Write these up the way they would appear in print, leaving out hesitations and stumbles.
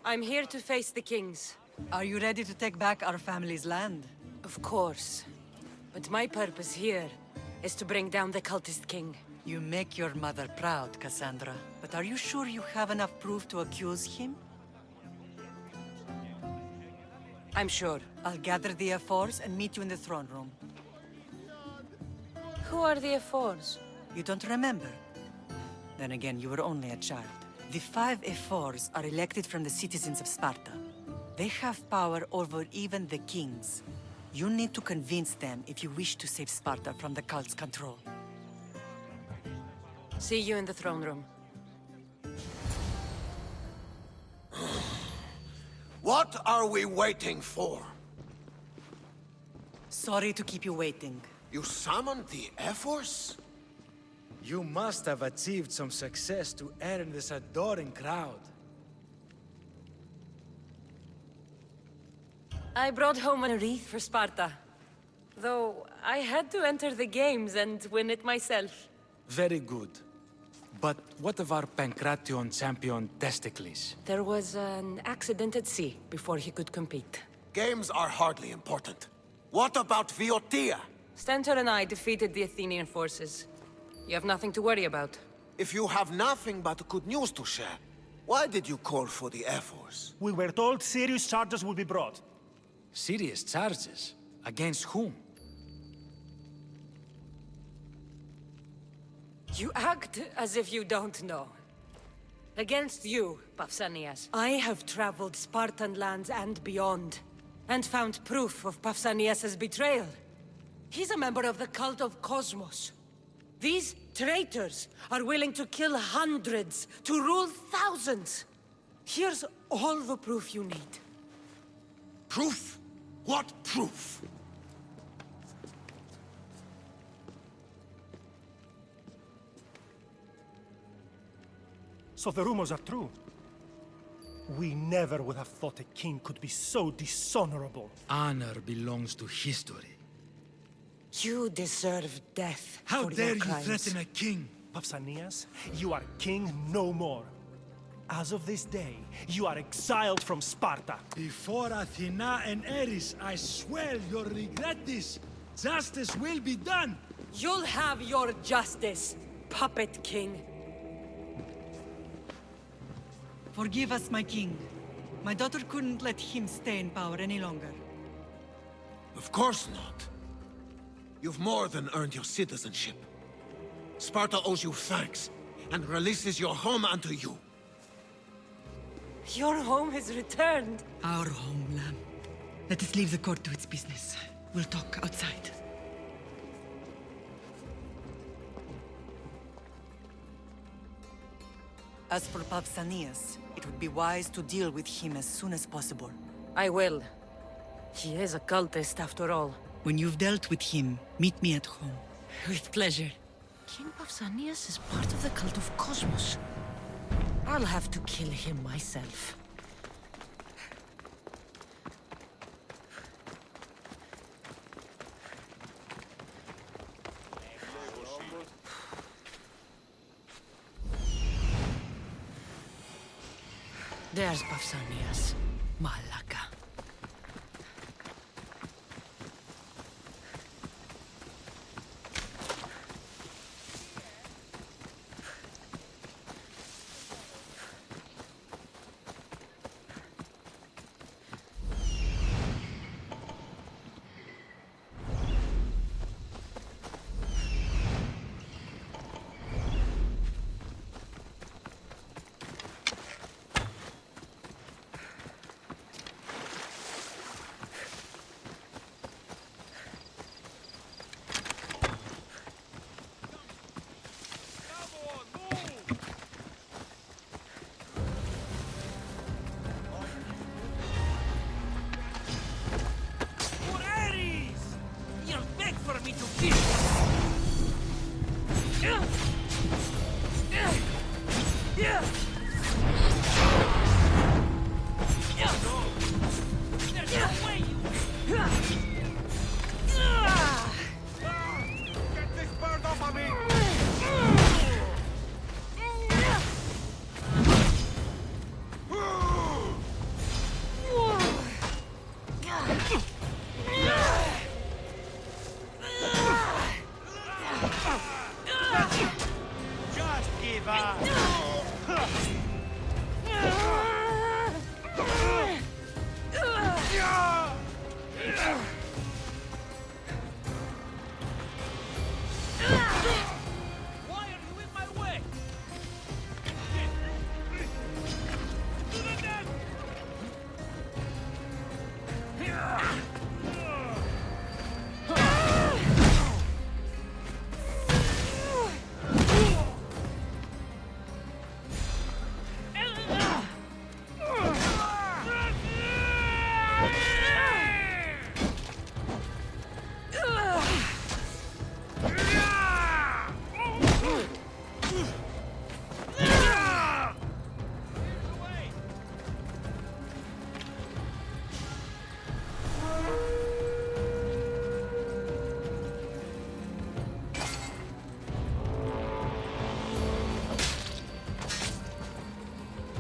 I'm here to face the kings. Are you ready to take back our family's land? Of course. But my purpose here is to bring down the cultist king. You make your mother proud, Cassandra. But are you sure you have enough proof to accuse him? I'm sure. I'll gather the F4s and meet you in the throne room. Who are the F4s? You don't remember? Then again, you were only a child. The 5 F4s are elected from the citizens of Sparta. They have power over even the kings. You need to convince them if you wish to save Sparta from the cult's control. See you in the throne room. What are we waiting for? Sorry to keep you waiting. You summoned the F-Force? You must have achieved some success to earn this adoring crowd. I brought home a wreath for Sparta. Though I had to enter the games and win it myself. Very good. But what of our Pancration champion Testicles? There was an accident at sea before he could compete. Games are hardly important. What about Viotia? Stentor and I defeated the Athenian forces. You have nothing to worry about. If you have nothing but good news to share, why did you call for the F-Force? We were told serious charges would be brought. Serious charges? Against whom? You act as if you don't know. Against you, Pausanias. I have traveled Spartan lands and beyond, and found proof of Pausanias' betrayal. He's a member of the cult of Kosmos. These traitors are willing to kill hundreds to rule thousands. Here's all the proof you need. Proof? What proof? So the rumors are true. We never would have thought a king could be so dishonorable. Honor belongs to history. You deserve death How for dare your you crimes. threaten a king? Pausanias, you are king no more. As of this day, you are exiled from Sparta. Before Athena and Ares, I swear you'll regret this. Justice will be done. You'll have your justice, puppet king. Forgive us, my king. My daughter couldn't let him stay in power any longer. Of course not. You've more than earned your citizenship. Sparta owes you thanks, and releases your home unto you. Your home has returned. Our home, lamb. Let us leave the court to its business. We'll talk outside. As for Pausanias, it would be wise to deal with him as soon as possible. I will. He is a cultist after all. When you've dealt with him, meet me at home. With pleasure. King Pausanias is part of the cult of Kosmos. I'll have to kill him myself. There's Pausanias. Malaka. give up! Why are you in my way?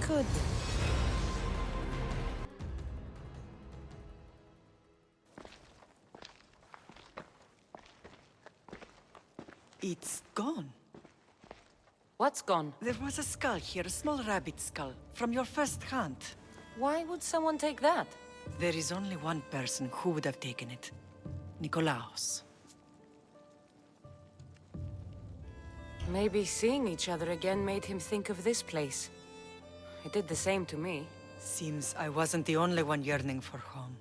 Good. It's gone. What's gone? There was a skull here, a small rabbit skull, from your first hunt. Why would someone take that? There is only one person who would have taken it. Nikolaos. Maybe seeing each other again made him think of this place. It did the same to me. Seems I wasn't the only one yearning for home.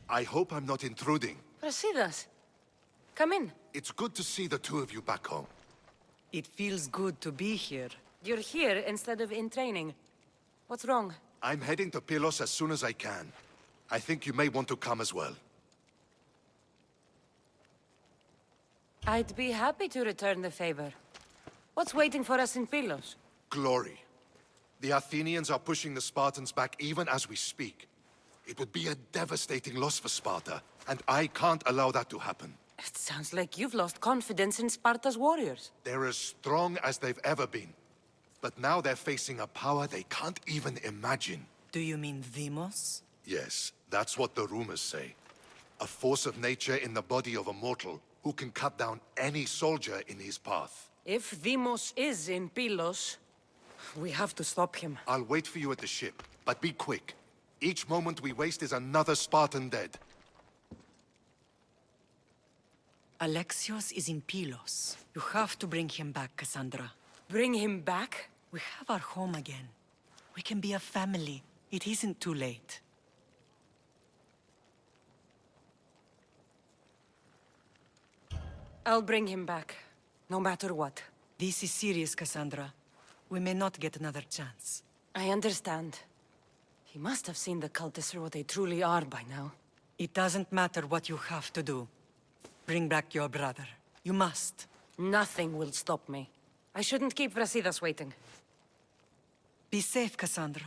I hope I'm not intruding. Brasidas, come in. It's good to see the two of you back home. It feels good to be here. You're here instead of in training. What's wrong? I'm heading to Pylos as soon as I can. I think you may want to come as well. I'd be happy to return the favor. What's waiting for us in Pylos? Glory. The Athenians are pushing the Spartans back even as we speak. It would be a devastating loss for Sparta, and I can't allow that to happen. It sounds like you've lost confidence in Sparta's warriors. They're as strong as they've ever been. But now they're facing a power they can't even imagine. Do you mean Demos? Yes, that's what the rumors say. A force of nature in the body of a mortal who can cut down any soldier in his path. If Demos is in Pylos, we have to stop him. I'll wait for you at the ship, but be quick. Each moment we waste is another Spartan dead. Alexios is in Pylos. You have to bring him back, Cassandra. Bring him back? We have our home again. We can be a family. It isn't too late. I'll bring him back, no matter what. This is serious, Cassandra. We may not get another chance. I understand. He must have seen the cultists for what they truly are by now. It doesn't matter what you have to do. Bring back your brother. You must. Nothing will stop me. I shouldn't keep Brasidas waiting. Be safe, Cassandra.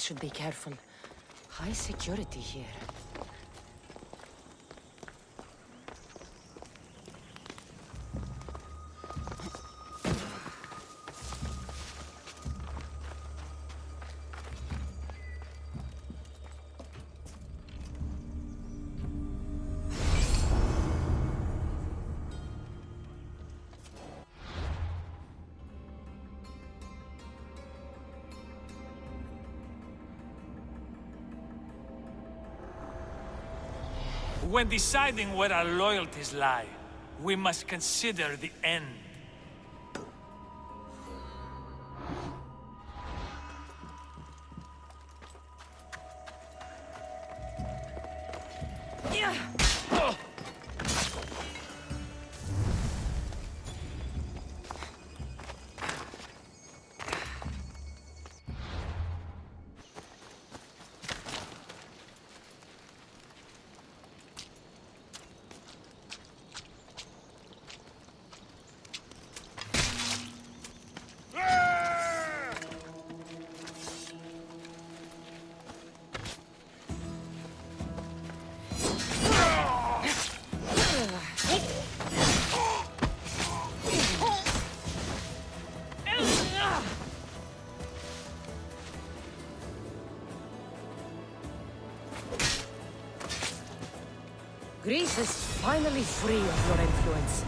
should be careful. High security here. When deciding where our loyalties lie, we must consider the end. Greece is finally free of your influence.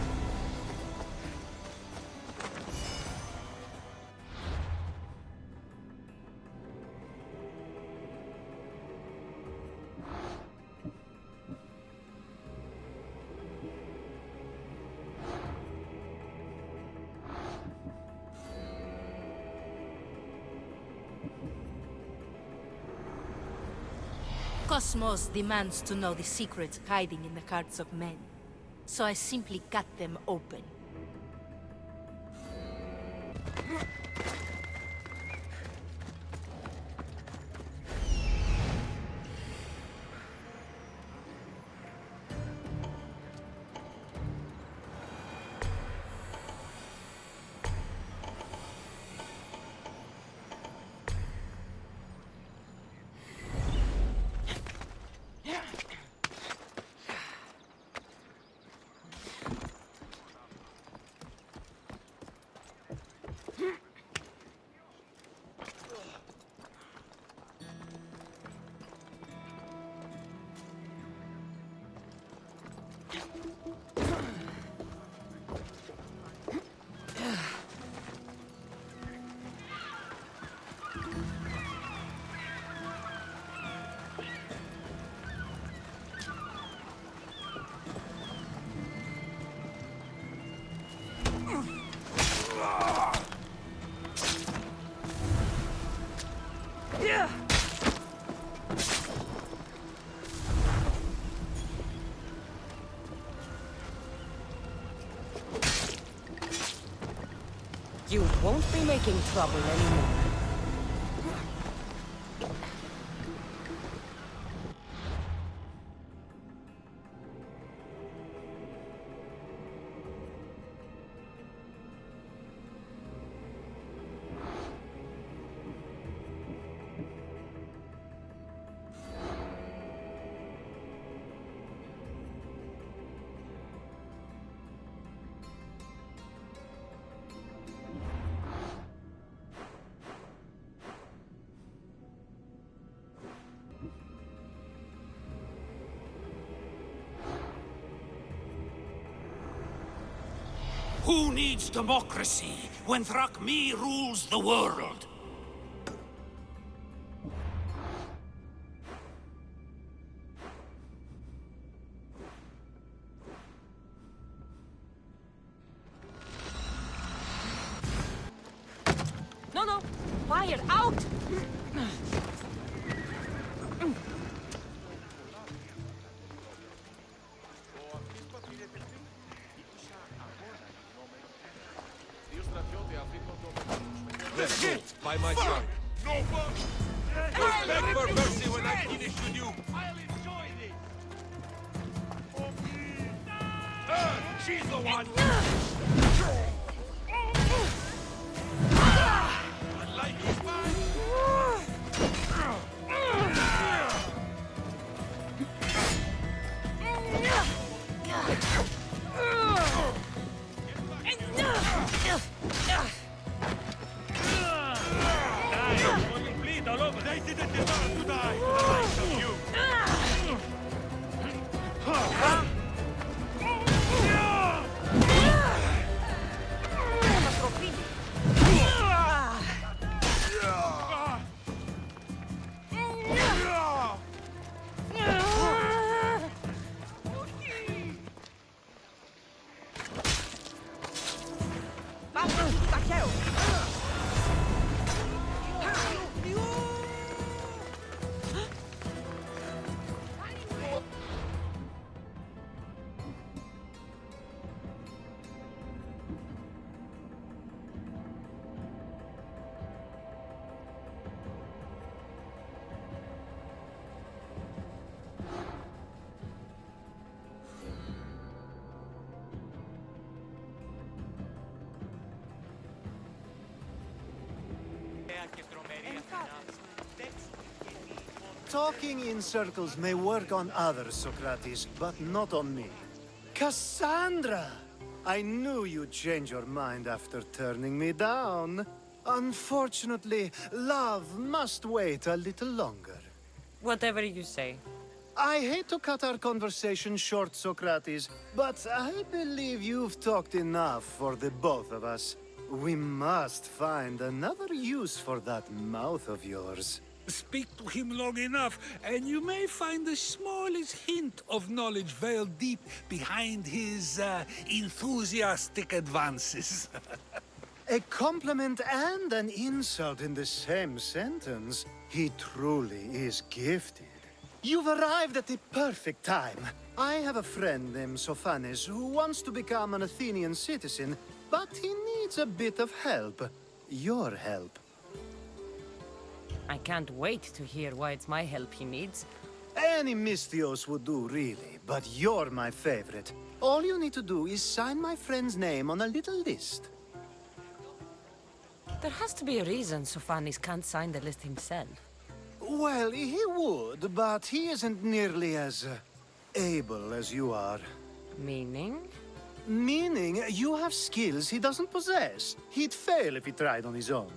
Kosmos demands to know the secrets hiding in the hearts of men. So I simply cut them open. You won't be making trouble anymore. Who needs democracy when Thrakmi rules the world? No! Fire out! Let's go, by my side. No fun! Beg for mercy when I finish with you. I'll enjoy this! Oh, please! She's the one! I like his mind! Or you'll bleed all over. They didn't deserve to die. The likes of you. Talking in circles may work on others, Socrates, but not on me. Cassandra! I knew you'd change your mind after turning me down. Unfortunately, love must wait a little longer. Whatever you say. I hate to cut our conversation short, Socrates, but I believe you've talked enough for the both of us. We must find another use for that mouth of yours. Speak to him long enough, and you may find the smallest hint of knowledge veiled deep behind his enthusiastic advances. A compliment and an insult in the same sentence. He truly is gifted. You've arrived at the perfect time. I have a friend named Sophanes who wants to become an Athenian citizen, but he needs a bit of help. Your help. I can't wait to hear why it's my help he needs. Any Misthios would do, really, but you're my favorite. All you need to do is sign my friend's name on a little list. There has to be a reason Sophanes can't sign the list himself. Well, he would, but he isn't nearly as able as you are. Meaning? Meaning, you have skills he doesn't possess. He'd fail if he tried on his own.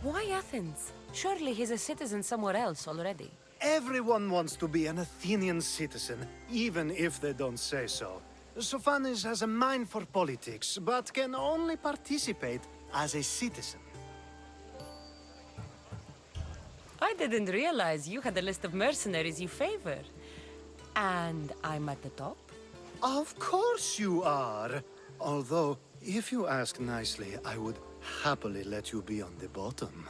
Why Athens? Surely he's a citizen somewhere else already. Everyone wants to be an Athenian citizen, even if they don't say so. Sophanes has a mind for politics, but can only participate as a citizen. I didn't realize you had a list of mercenaries you favor. And I'm at the top? Of course you are. Although, if you ask nicely, I would happily let you be on the bottom.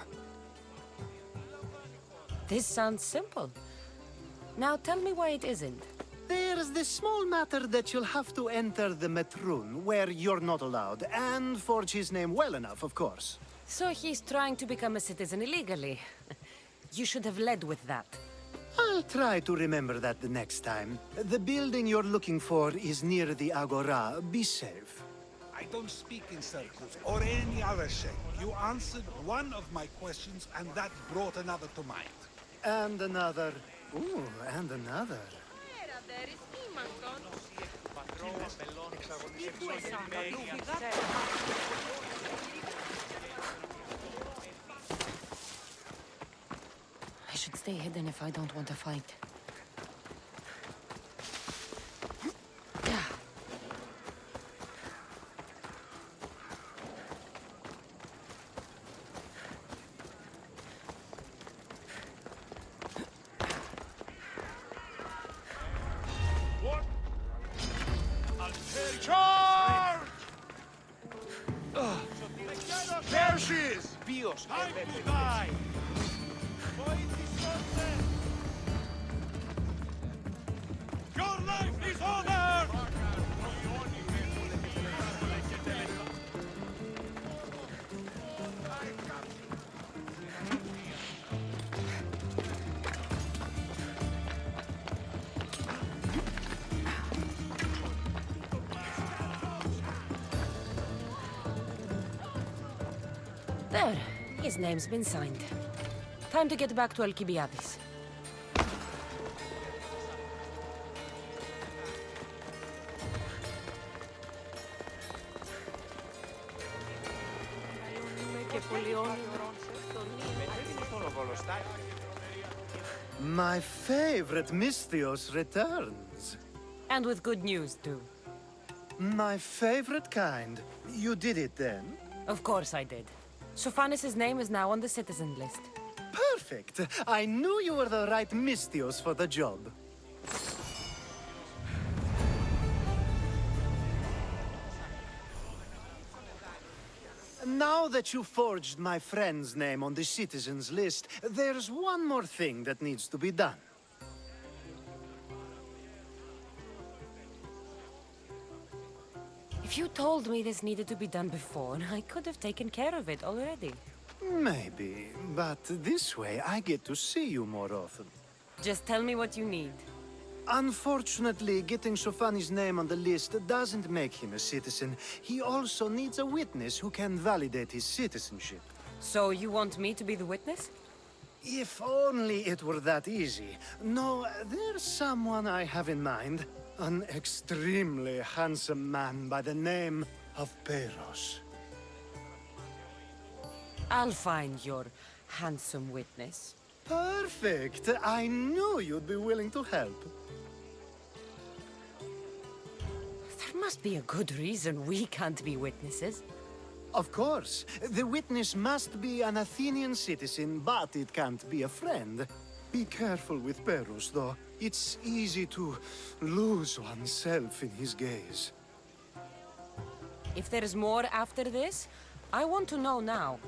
This sounds simple. Now tell me why it isn't. There's this small matter that you'll have to enter the Metroon, where you're not allowed, and forge his name well enough, of course. So he's trying to become a citizen illegally. You should have led with that. I'll try to remember that the next time. The building you're looking for is near the Agora. Be safe. I don't speak in circles or any other shape. You answered one of my questions, and that brought another to mind. And another. Ooh, and another. I should stay hidden if I don't want to fight. What? I'll take charge! There she is! Pylos. Time to die! Your life is over! There. His name's been signed. Time to get back to Alcibiades. My favorite Misthios returns. And with good news, too. My favorite kind. You did it then? Of course I did. Sophanis' name is now on the citizen list. Perfect. I knew you were the right Misthios for the job. Now that you forged my friend's name on the citizens list, there's one more thing that needs to be done. If you told me this needed to be done before, I could have taken care of it already. Maybe, but this way I get to see you more often. Just tell me what you need. Unfortunately, getting Sophanis' name on the list doesn't make him a citizen. He also needs a witness who can validate his citizenship. So you want me to be the witness? If only it were that easy. No, there's someone I have in mind. An extremely handsome man by the name of Pylos. I'll find your handsome witness. Perfect! I knew you'd be willing to help. There must be a good reason we can't be witnesses. Of course. The witness must be an Athenian citizen, but it can't be a friend. Be careful with Pylos, though. It's easy to lose oneself in his gaze. If there's more after this, I want to know now.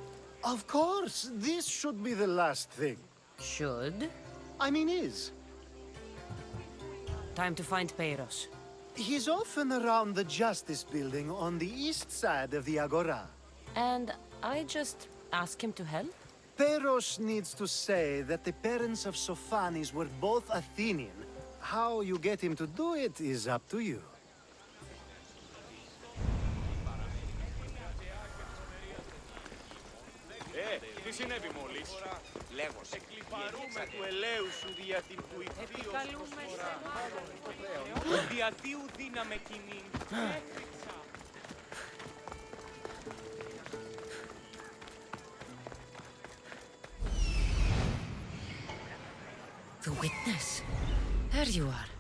Of course! This should be the last thing. Should? I mean is. Time to find Pylos. He's often around the Justice Building on the east side of the Agora. And I just ask him to help? Pylos needs to say that the parents of Sophanis were both Athenian. How you get him to do it is up to you. Τι συνέβη μόλις? Λέγω, σε κλιπαρούμε του ελαίου σου δια την κουηφίως προσφορά. Δια τίου δύναμε κοινή. Έκρηξα. The witness. There you are.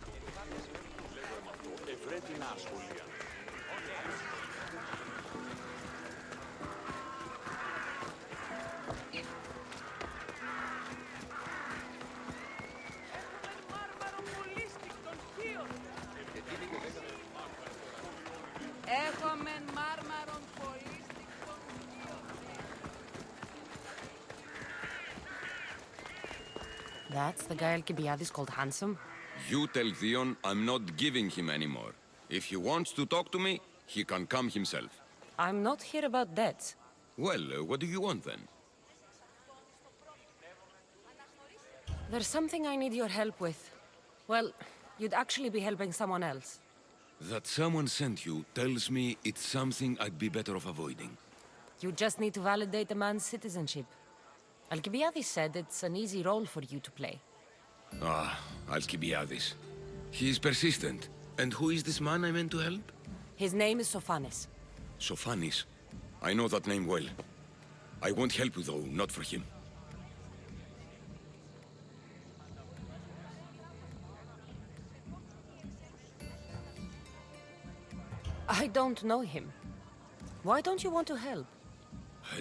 Ευρέτεινα σχολεία. Έχομεν μάρμαρον πολύ στικτον That's the guy Alcibiades called handsome? You tell Theon I'm not giving him anymore. If he wants to talk to me, he can come himself. I'm not here about debts. Well, what do you want then? There's something I need your help with. Well, you'd actually be helping someone else. That someone sent you tells me it's something I'd be better off avoiding. You just need to validate a man's citizenship. Alcibiades said it's an easy role for you to play. Ah, Alcibiades. He's persistent. And who is this man I meant to help? His name is Sophanis. Sophanis. I know that name well. I won't help you though, not for him. I don't know him. Why don't you want to help?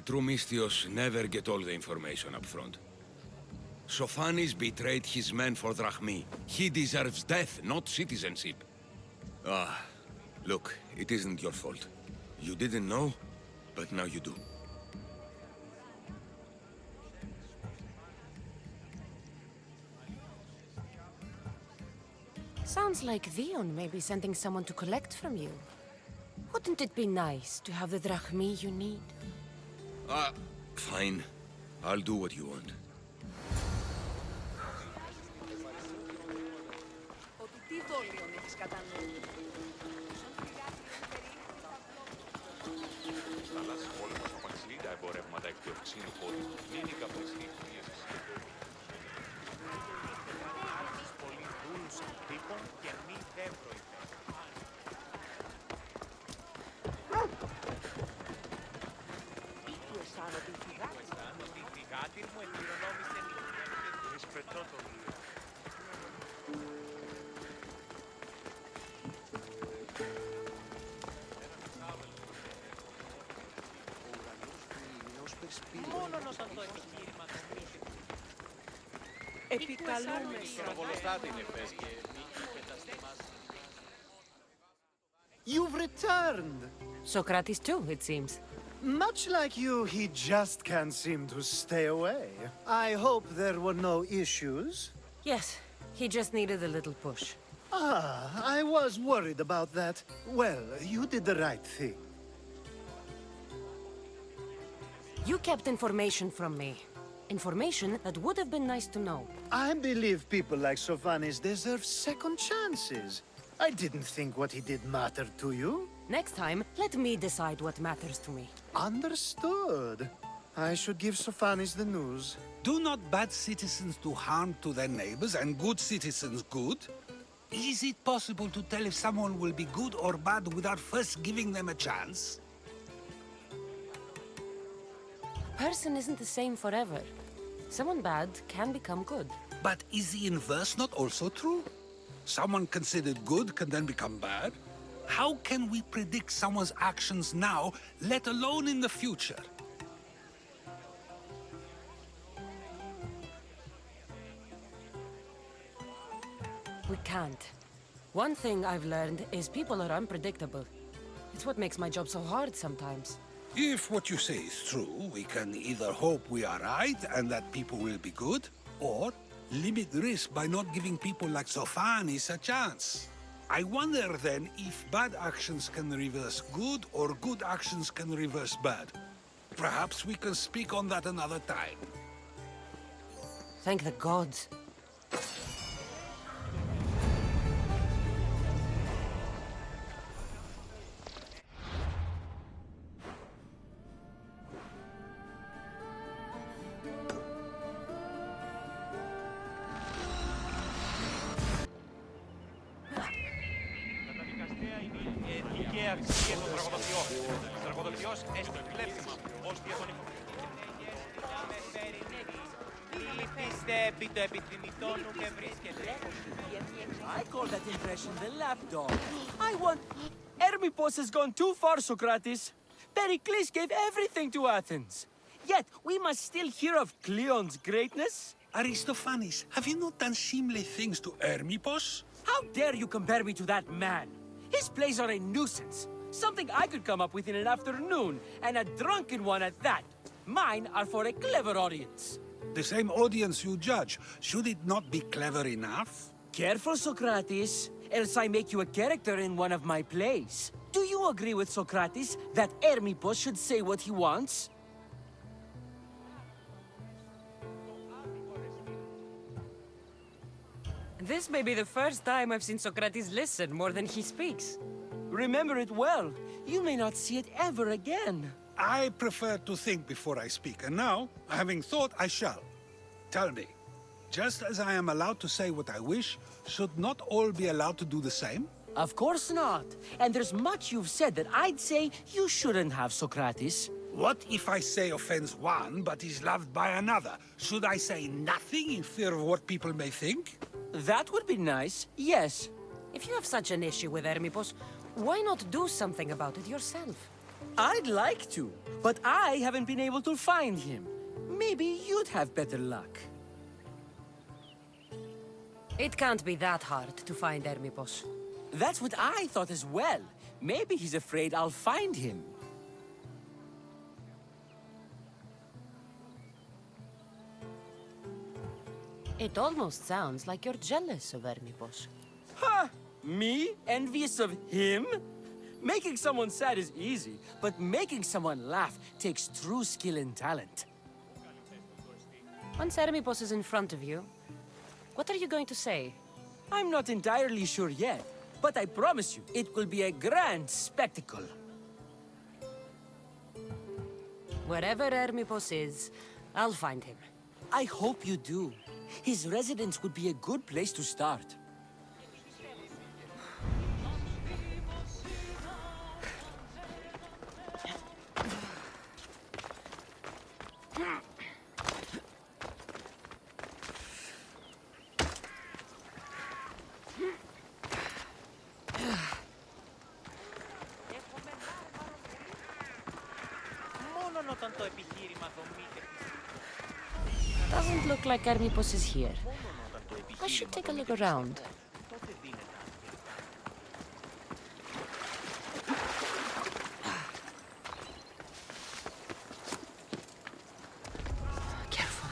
True Misthios never get all the information up front. Sophanis betrayed his men for drachmi. He deserves death, not citizenship. Ah, look, it isn't your fault. You didn't know, but now you do. Sounds like Theon may be sending someone to collect from you. Wouldn't it be nice to have the drachmi you need? Fine. I'll do what you want. Ότι τι δόλιον έχεις κατά νου. Θαλάσσης πόλεμος απαξιλεί τα εμπορεύματα εκ του ευξήνου πόντου. Μην η καπνιστή πίεσης. Πολύ δούλους τύπων και μη δεύροοι. You've returned! Socrates too, it seems. Much like you, he just can't seem to stay away. I hope there were no issues. Yes, he just needed a little push. Ah, I was worried about that. Well, you did the right thing. You kept information from me. Information that would have been nice to know. I believe people like Sophanis deserve second chances. I didn't think what he did mattered to you. Next time, let me decide what matters to me. Understood. I should give Sophanis the news. Do not bad citizens do harm to their neighbors and good citizens good? Is it possible to tell if someone will be good or bad without first giving them a chance? A person isn't the same forever. Someone bad can become good. But is the inverse not also true? Someone considered good can then become bad? How can we predict someone's actions now, let alone in the future? We can't. One thing I've learned is people are unpredictable. It's what makes my job so hard sometimes. If what you say is true, we can either hope we are right and that people will be good, or limit risk by not giving people like Sophanis a chance. I wonder then if bad actions can reverse good or good actions can reverse bad. Perhaps we can speak on that another time. Thank the gods. I call that impression the lapdog. I want... Hermippos has gone too far, Socrates. Pericles gave everything to Athens. Yet, we must still hear of Cleon's greatness. Aristophanes, have you not done seemly things to Hermippos? How dare you compare me to that man? His plays are a nuisance. Something I could come up with in an afternoon, and a drunken one at that. Mine are for a clever audience. The same audience you judge. Should it not be clever enough? Careful, Socrates, else I make you a character in one of my plays. Do you agree with Socrates that Hermippos should say what he wants? This may be the first time I've seen Socrates listen more than he speaks. Remember it well. You may not see it ever again. I prefer to think before I speak, and now, having thought, I shall. Tell me, just as I am allowed to say what I wish, should not all be allowed to do the same? Of course not. And there's much you've said that I'd say you shouldn't have, Socrates. What if I say offends one, but is loved by another? Should I say nothing in fear of what people may think? That would be nice, yes. If you have such an issue with Hermippos, why not do something about it yourself? I'd like to, but I haven't been able to find him. Maybe you'd have better luck. It can't be that hard to find Hermippos. That's what I thought as well. Maybe he's afraid I'll find him. It almost sounds like you're jealous of Hermippos. Ha! Me? Envious of him? Making someone sad is easy, but making someone laugh takes true skill and talent. Once Hermippos is in front of you, what are you going to say? I'm not entirely sure yet, but I promise you, it will be a grand spectacle. Wherever Hermippos is, I'll find him. I hope you do. His residence would be a good place to start. Μόνο όταν το επιχείρημα δομείται. look like Hermipos is here. I should take a look around. Careful.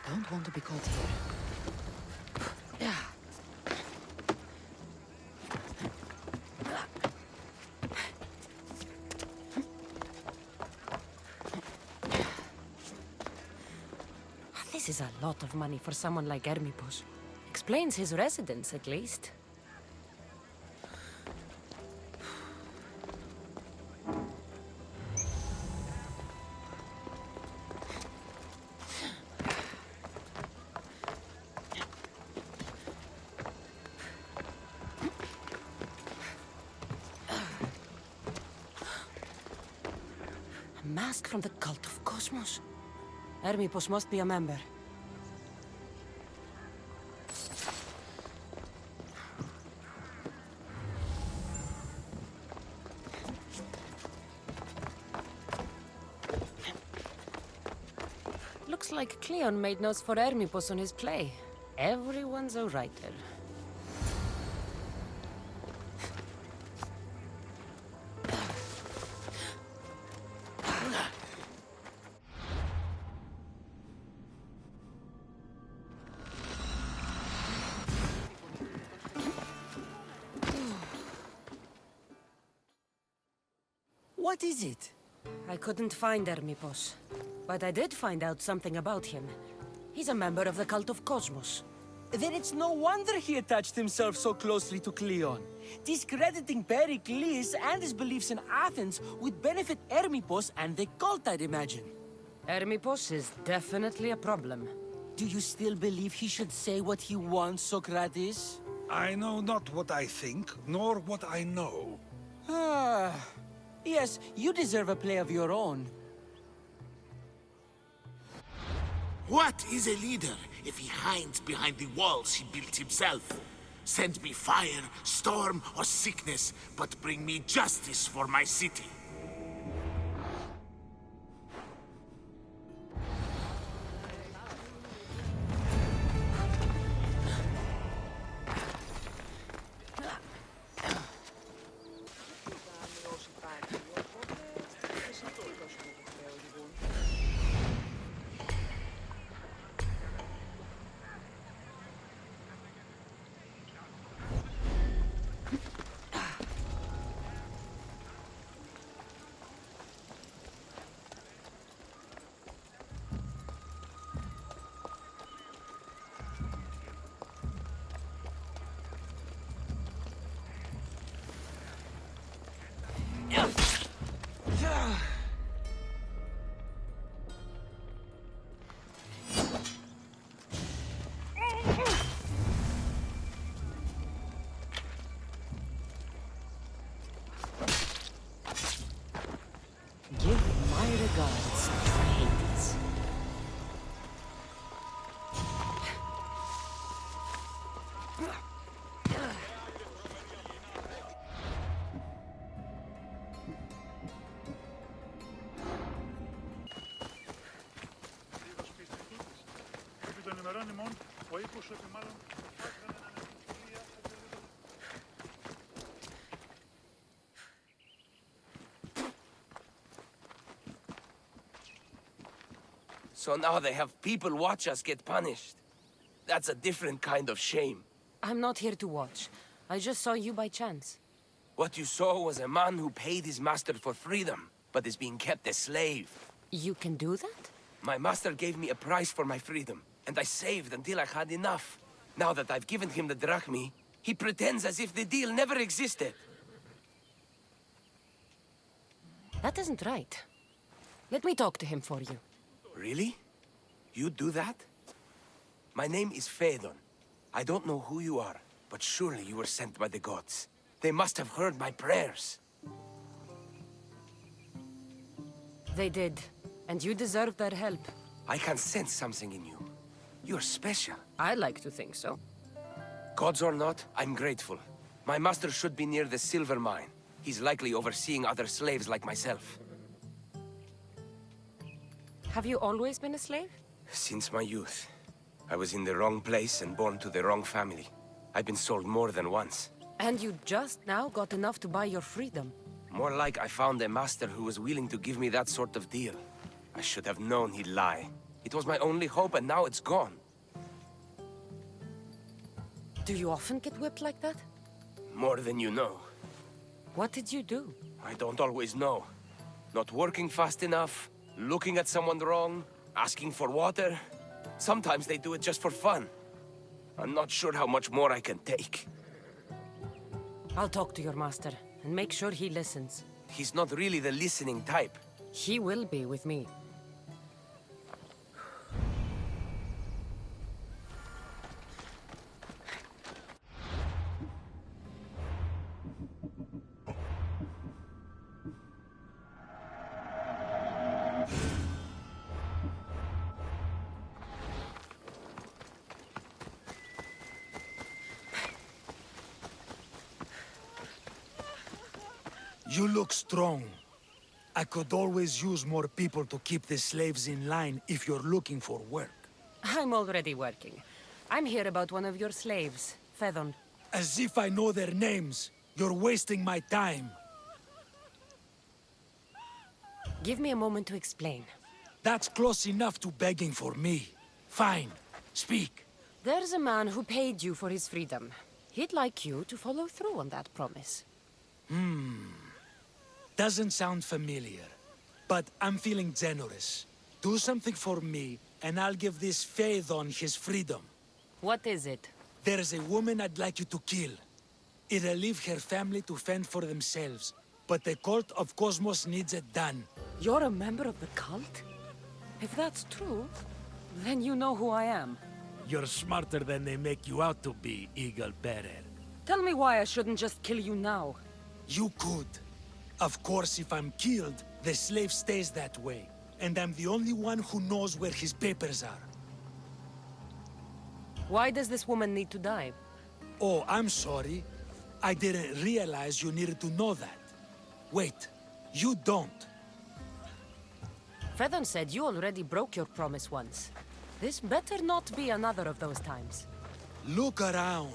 Don't want to be caught here. Yeah. This is a lot of money for someone like Hermipos. Explains his residence, at least. A mask from the cult of Kosmos. Hermipos must be a member. Looks like Cleon made notes for Hermipos on his play. Everyone's a writer. What is it? I couldn't find Hermipos, but I did find out something about him. He's a member of the cult of Kosmos. Then it's no wonder he attached himself so closely to Cleon. Discrediting Pericles and his beliefs in Athens would benefit Hermipos and the cult, I'd imagine. Hermipos is definitely a problem. Do you still believe he should say what he wants, Socrates? I know not what I think, nor what I know. Ah, yes, you deserve a play of your own. What is a leader if he hides behind the walls he built himself? Send me fire, storm, or sickness, but bring me justice for my city. Give my regards to Hades. So now they have people watch us get punished. That's a different kind of shame. I'm not here to watch. I just saw you by chance. What you saw was a man who paid his master for freedom, but is being kept a slave. You can do that? My master gave me a price for my freedom, and I saved until I had enough. Now that I've given him the drachmi, he pretends as if the deal never existed. That isn't right. Let me talk to him for you. Really? You do that? My name is Phaedon. I don't know who you are, but surely you were sent by the gods. They must have heard my prayers. They did, and you deserve their help. I can sense something in you. You're special. I like to think so. Gods or not, I'm grateful. My master should be near the silver mine. He's likely overseeing other slaves like myself. Have you always been a slave? Since my youth. I was in the wrong place and born to the wrong family. I've been sold more than once. And you just now got enough to buy your freedom. More like I found a master who was willing to give me that sort of deal. I should have known he'd lie. It was my only hope, and now it's gone. Do you often get whipped like that? More than you know. What did you do? I don't always know. Not working fast enough, looking at someone wrong, asking for water. Sometimes they do it just for fun. I'm not sure how much more I can take. I'll talk to your master, and make sure he listens. He's not really the listening type. He will be with me. You look strong. I could always use more people to keep the slaves in line if you're looking for work. I'm already working. I'm here about one of your slaves, Fedon. As if I know their names. You're wasting my time. Give me a moment to explain. That's close enough to begging for me. Fine. Speak. There's a man who paid you for his freedom. He'd like you to follow through on that promise. Doesn't sound familiar, but I'm feeling generous. Do something for me, and I'll give this Phaethon his freedom. What is it? There's a woman I'd like you to kill. It'll leave her family to fend for themselves, but the cult of Kosmos needs it done. You're a member of the cult? If that's true, then you know who I am. You're smarter than they make you out to be, Eagle Bearer. Tell me why I shouldn't just kill you now. You could. Of course, if I'm killed, the slave stays that way. And I'm the only one who knows where his papers are. Why does this woman need to die? Oh, I'm sorry. I didn't realize you needed to know that. Wait, you don't. Fedon said you already broke your promise once. This better not be another of those times. Look around.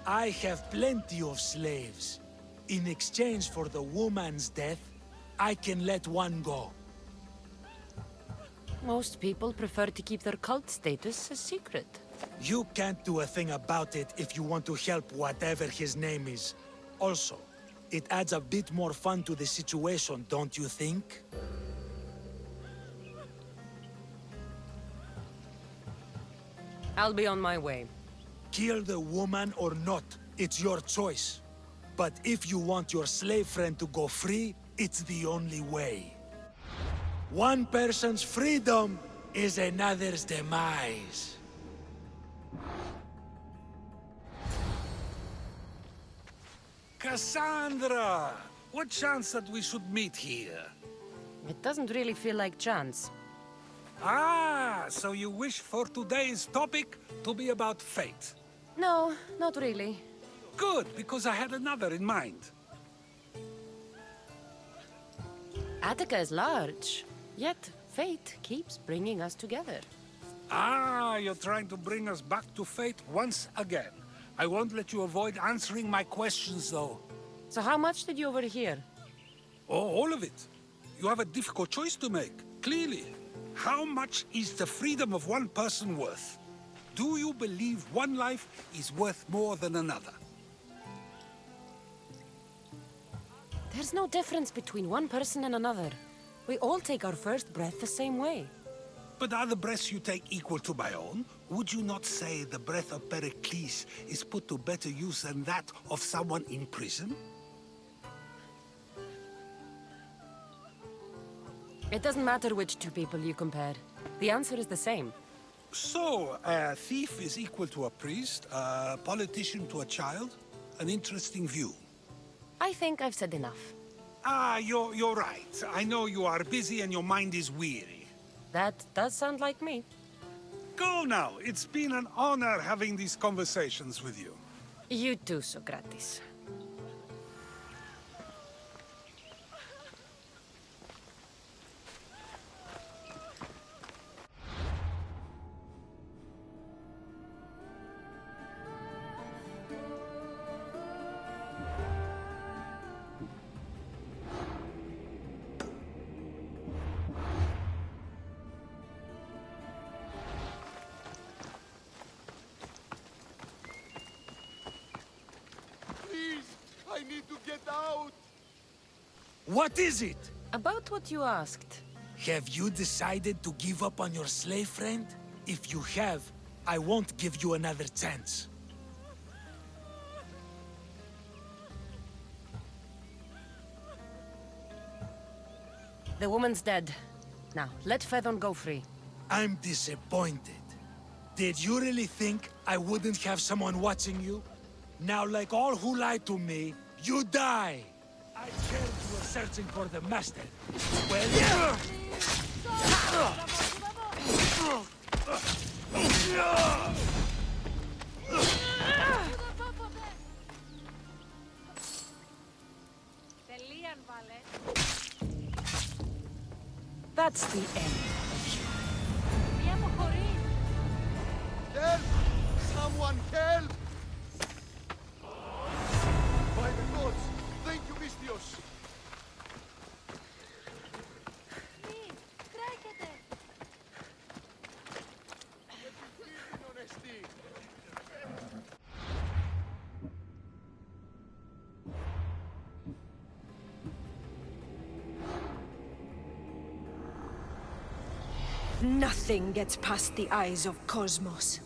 I have plenty of slaves. In exchange for the woman's death, I can let one go. Most people prefer to keep their cult status a secret. You can't do a thing about it if you want to help whatever his name is. Also, it adds a bit more fun to the situation, don't you think? I'll be on my way. Kill the woman or not, it's your choice. But if you want your slave friend to go free, it's the only way. One person's freedom is another's demise. Cassandra! What chance that we should meet here? It doesn't really feel like chance. Ah, so you wish for today's topic to be about fate? No, not really. Good, because I had another in mind. Attica is large, yet fate keeps bringing us together. Ah, you're trying to bring us back to fate once again. I won't let you avoid answering my questions, though. So how much did you overhear? Oh, all of it. You have a difficult choice to make, clearly. How much is the freedom of one person worth? Do you believe one life is worth more than another? There's no difference between one person and another. We all take our first breath the same way. But are the breaths you take equal to my own? Would you not say the breath of Pericles is put to better use than that of someone in prison? It doesn't matter which two people you compare. The answer is the same. So, a thief is equal to a priest, a politician to a child? An interesting view. I think I've said enough. Ah, you're right. I know you are busy and your mind is weary. That does sound like me. Go now. It's been an honor having these conversations with you. You too, Socrates. Get out! What is it? About what you asked. Have you decided to give up on your slave friend? If you have, I won't give you another chance. The woman's dead. Now, let Fedon go free. I'm disappointed. Did you really think I wouldn't have someone watching you? Now, like all who lied to me, you die! I heard you were searching for the Master. Well... That's the end of you. Help! Someone help! By the gods! Thank you, Mistios! Nothing gets past the eyes of Kosmos.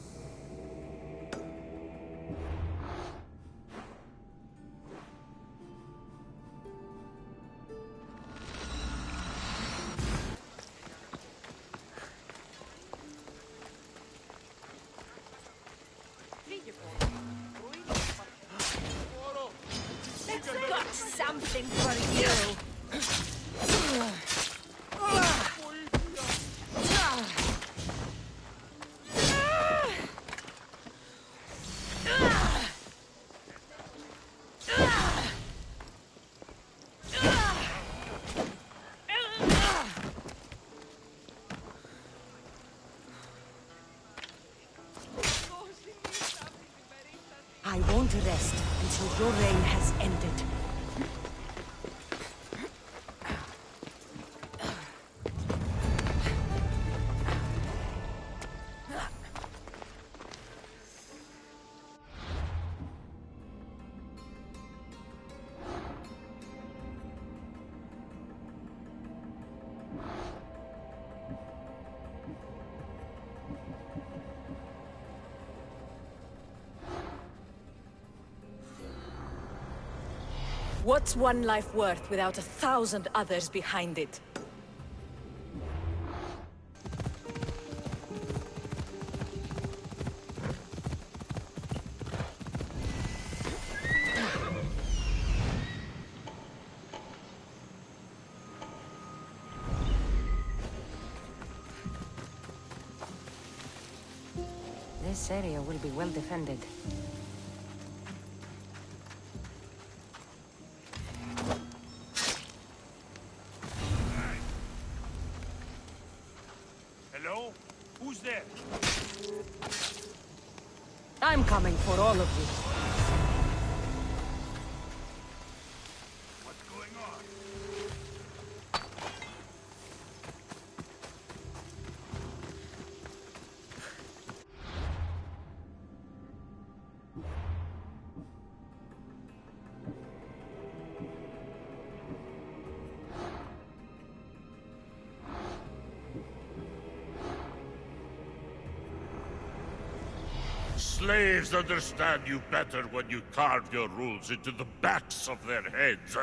Got something for you! I won't rest until your reign has ended. What's one life worth without 1,000 others behind it? This area will be well defended. Hello? Who's there? I'm coming for all of you. What's going on? Slaves understand you better when you carve your rules into the backs of their heads.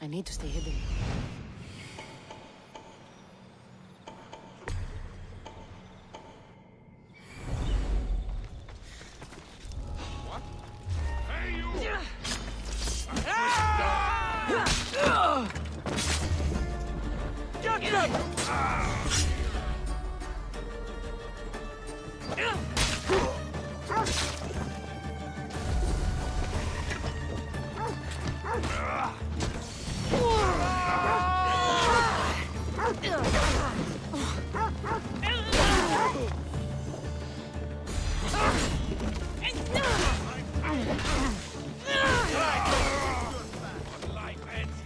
I need to stay hidden. Life ends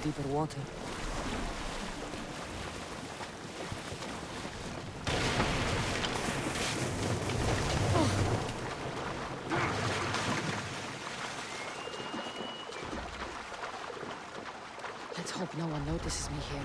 deeper water. Let's hope no one notices me here.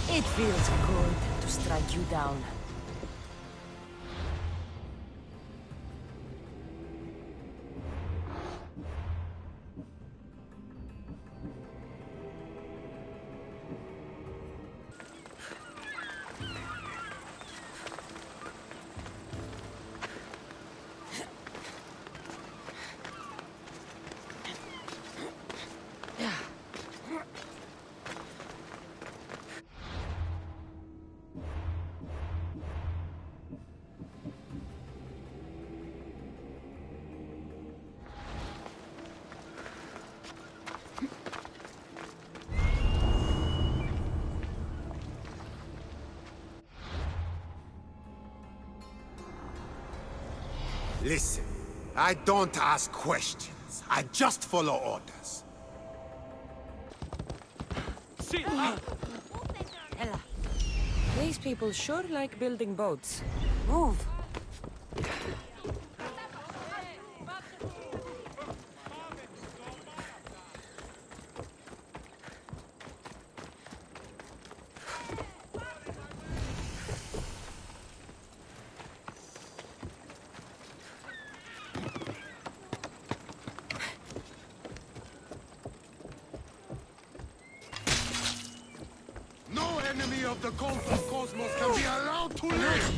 It feels good to strike you down. Listen, I don't ask questions. I just follow orders. Ella. These people sure like building boats. Move. No enemy of the cult of Kosmos can be allowed to live!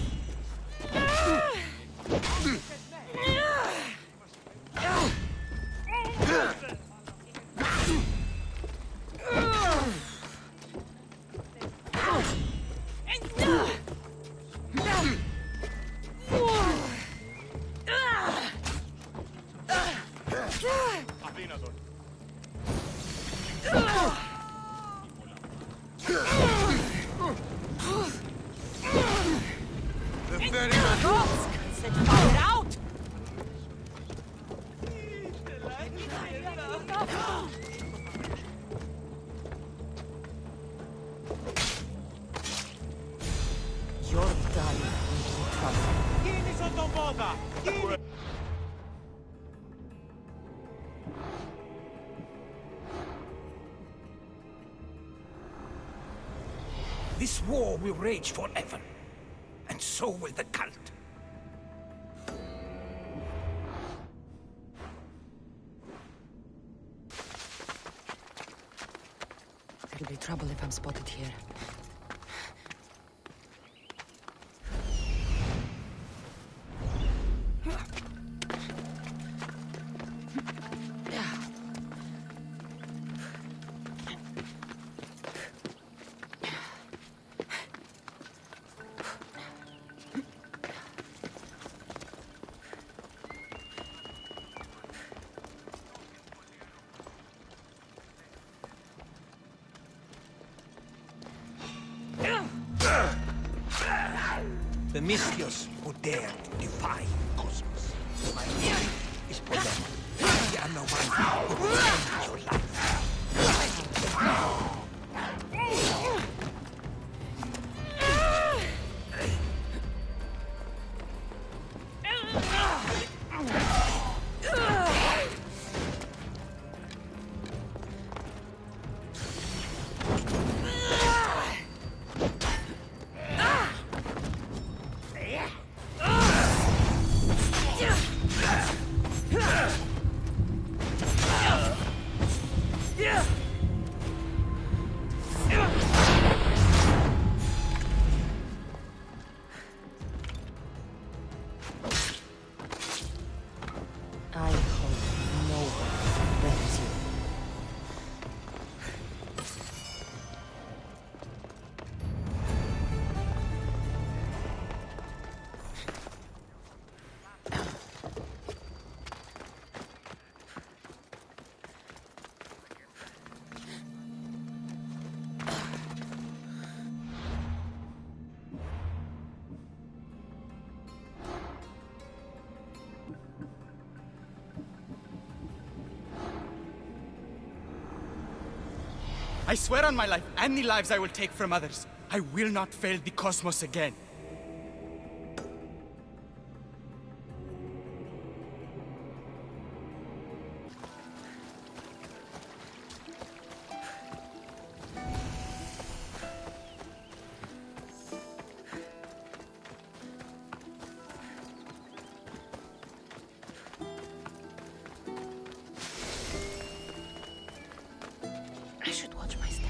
Set fire out! You're done with trouble. Γίνει στον πόδα! Γίνει! This war will rage forever, and so will the cult. There'll be trouble if I'm spotted here. The Mystios who dare to defy Kosmos. My name is for them. I am the one who will change your life. I hope no one blames you. I swear on my life and the lives I will take from others, I will not fail the Kosmos again. I should watch my step.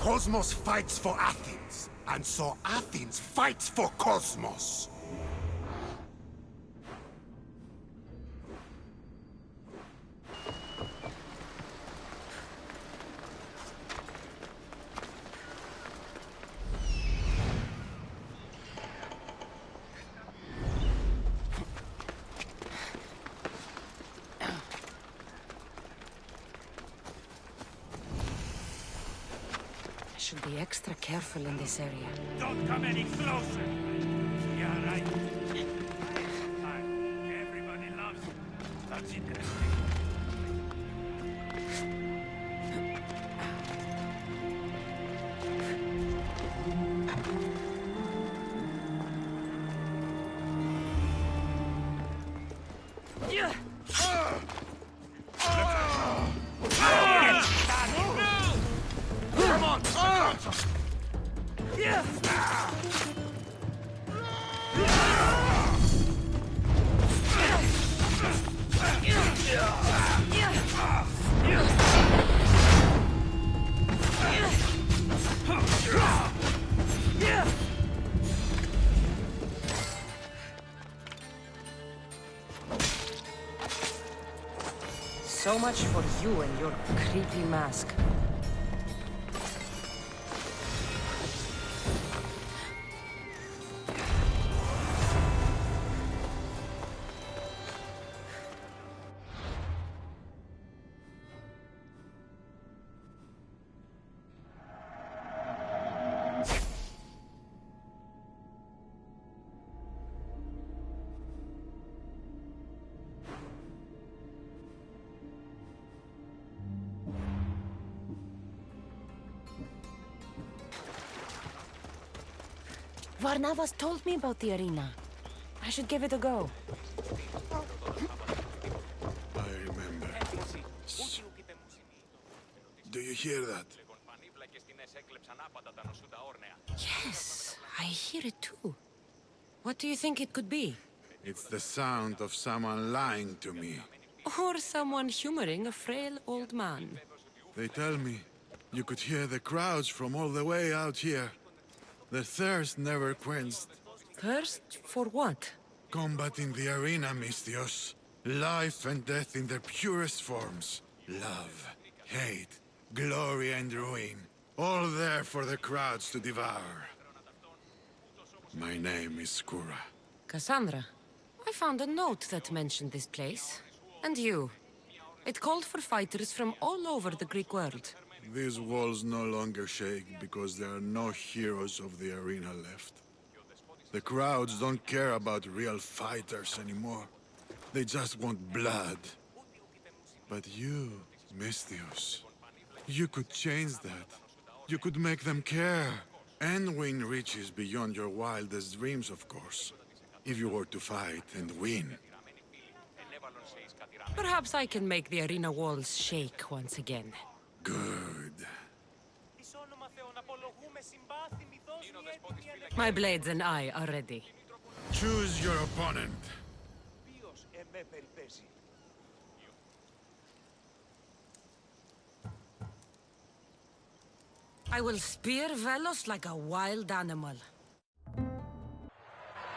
Kosmos fights for Athens, and so Athens fights for Kosmos. Should be extra careful in this area. Don't come any closer! Yeah, right. Everybody loves you. That's interesting. Yeah! So much for you and your creepy mask. Varnavas told me about the arena. I should give it a go. I remember. Do you hear that? Yes, I hear it too. What do you think it could be? It's the sound of someone lying to me. Or someone humoring a frail old man. They tell me you could hear the crowds from all the way out here. The thirst never quenched. Thirst for what? Combating the arena, Misthios. Life and death in their purest forms. Love, hate, glory and ruin. All there for the crowds to devour. My name is Skura. Cassandra, I found a note that mentioned this place. And you. It called for fighters from all over the Greek world. These walls no longer shake because there are no heroes of the arena left. The crowds don't care about real fighters anymore. They just want blood. But you, Misthios, you could change that. You could make them care. And win riches beyond your wildest dreams, of course. If you were to fight and win. Perhaps I can make the arena walls shake once again. Good. My blades and I are ready. Choose your opponent. I will spear Velos like a wild animal.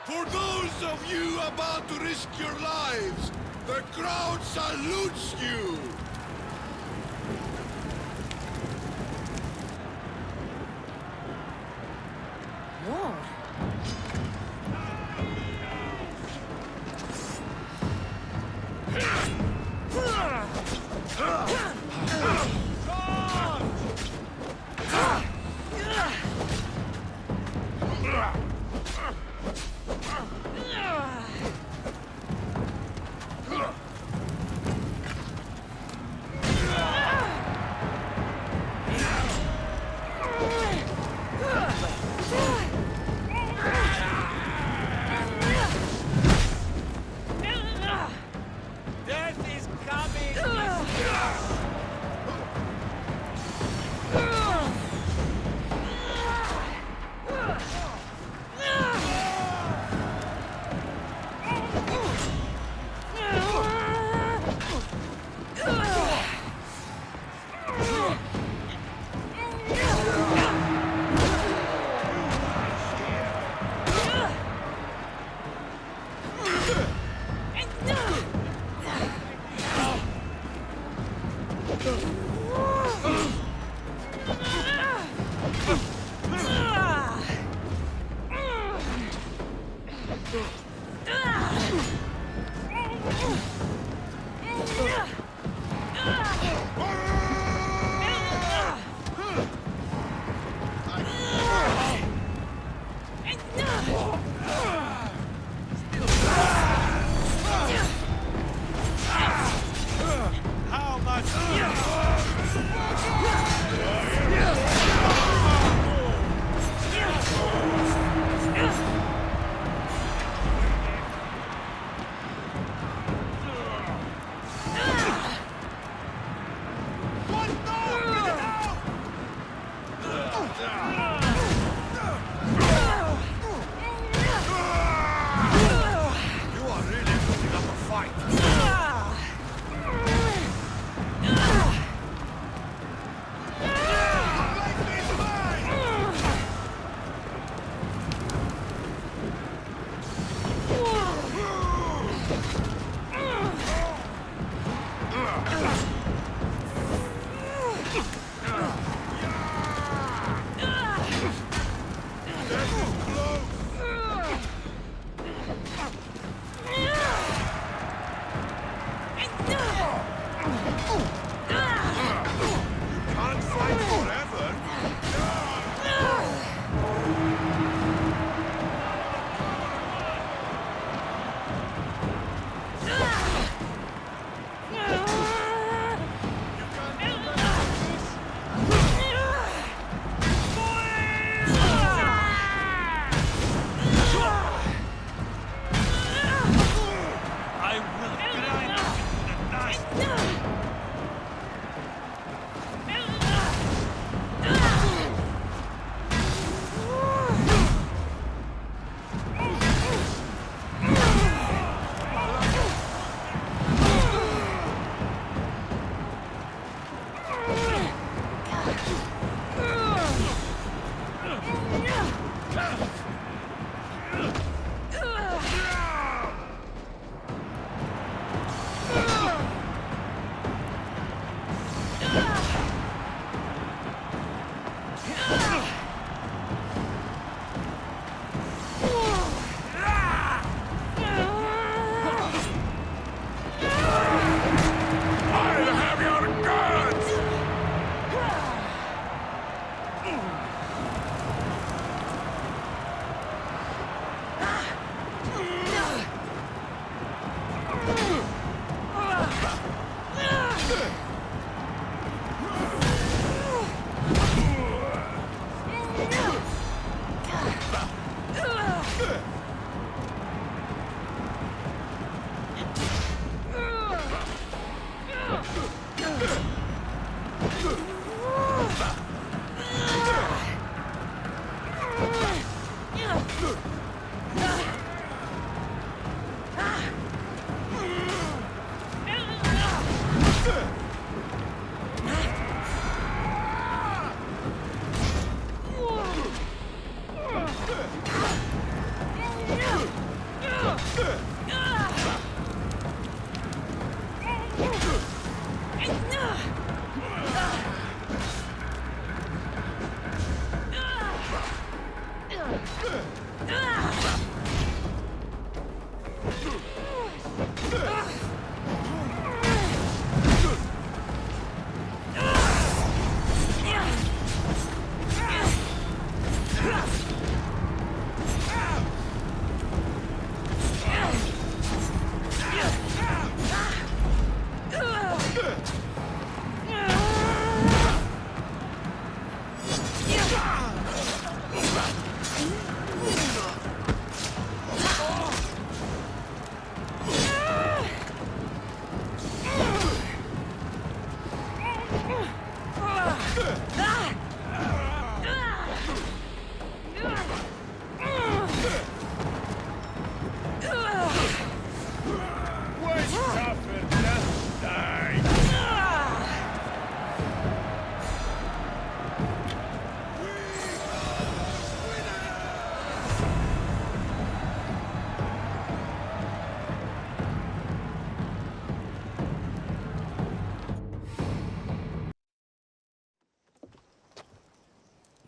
For those of you about to risk your lives, the crowd salutes you! More?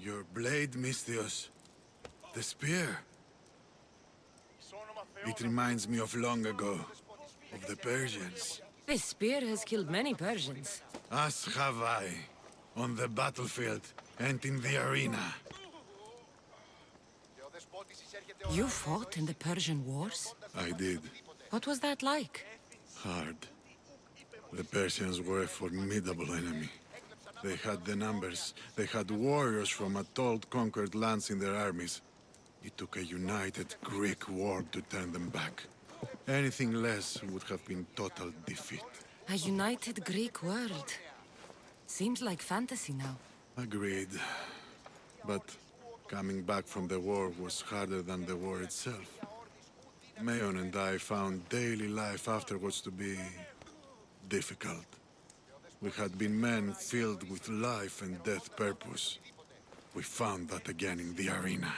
Your blade, Misthios. The spear. It reminds me of long ago, of the Persians. This spear has killed many Persians. As have I, on the battlefield and in the arena. You fought in the Persian wars? I did. What was that like? Hard. The Persians were a formidable enemy. They had the numbers. They had warriors from Atoll conquered lands in their armies. It took a united Greek war to turn them back. Anything less would have been total defeat. A united Greek world. Seems like fantasy now. Agreed. But coming back from the war was harder than the war itself. Mayon and I found daily life afterwards to be difficult. We had been men filled with life and death purpose. We found that again in the arena.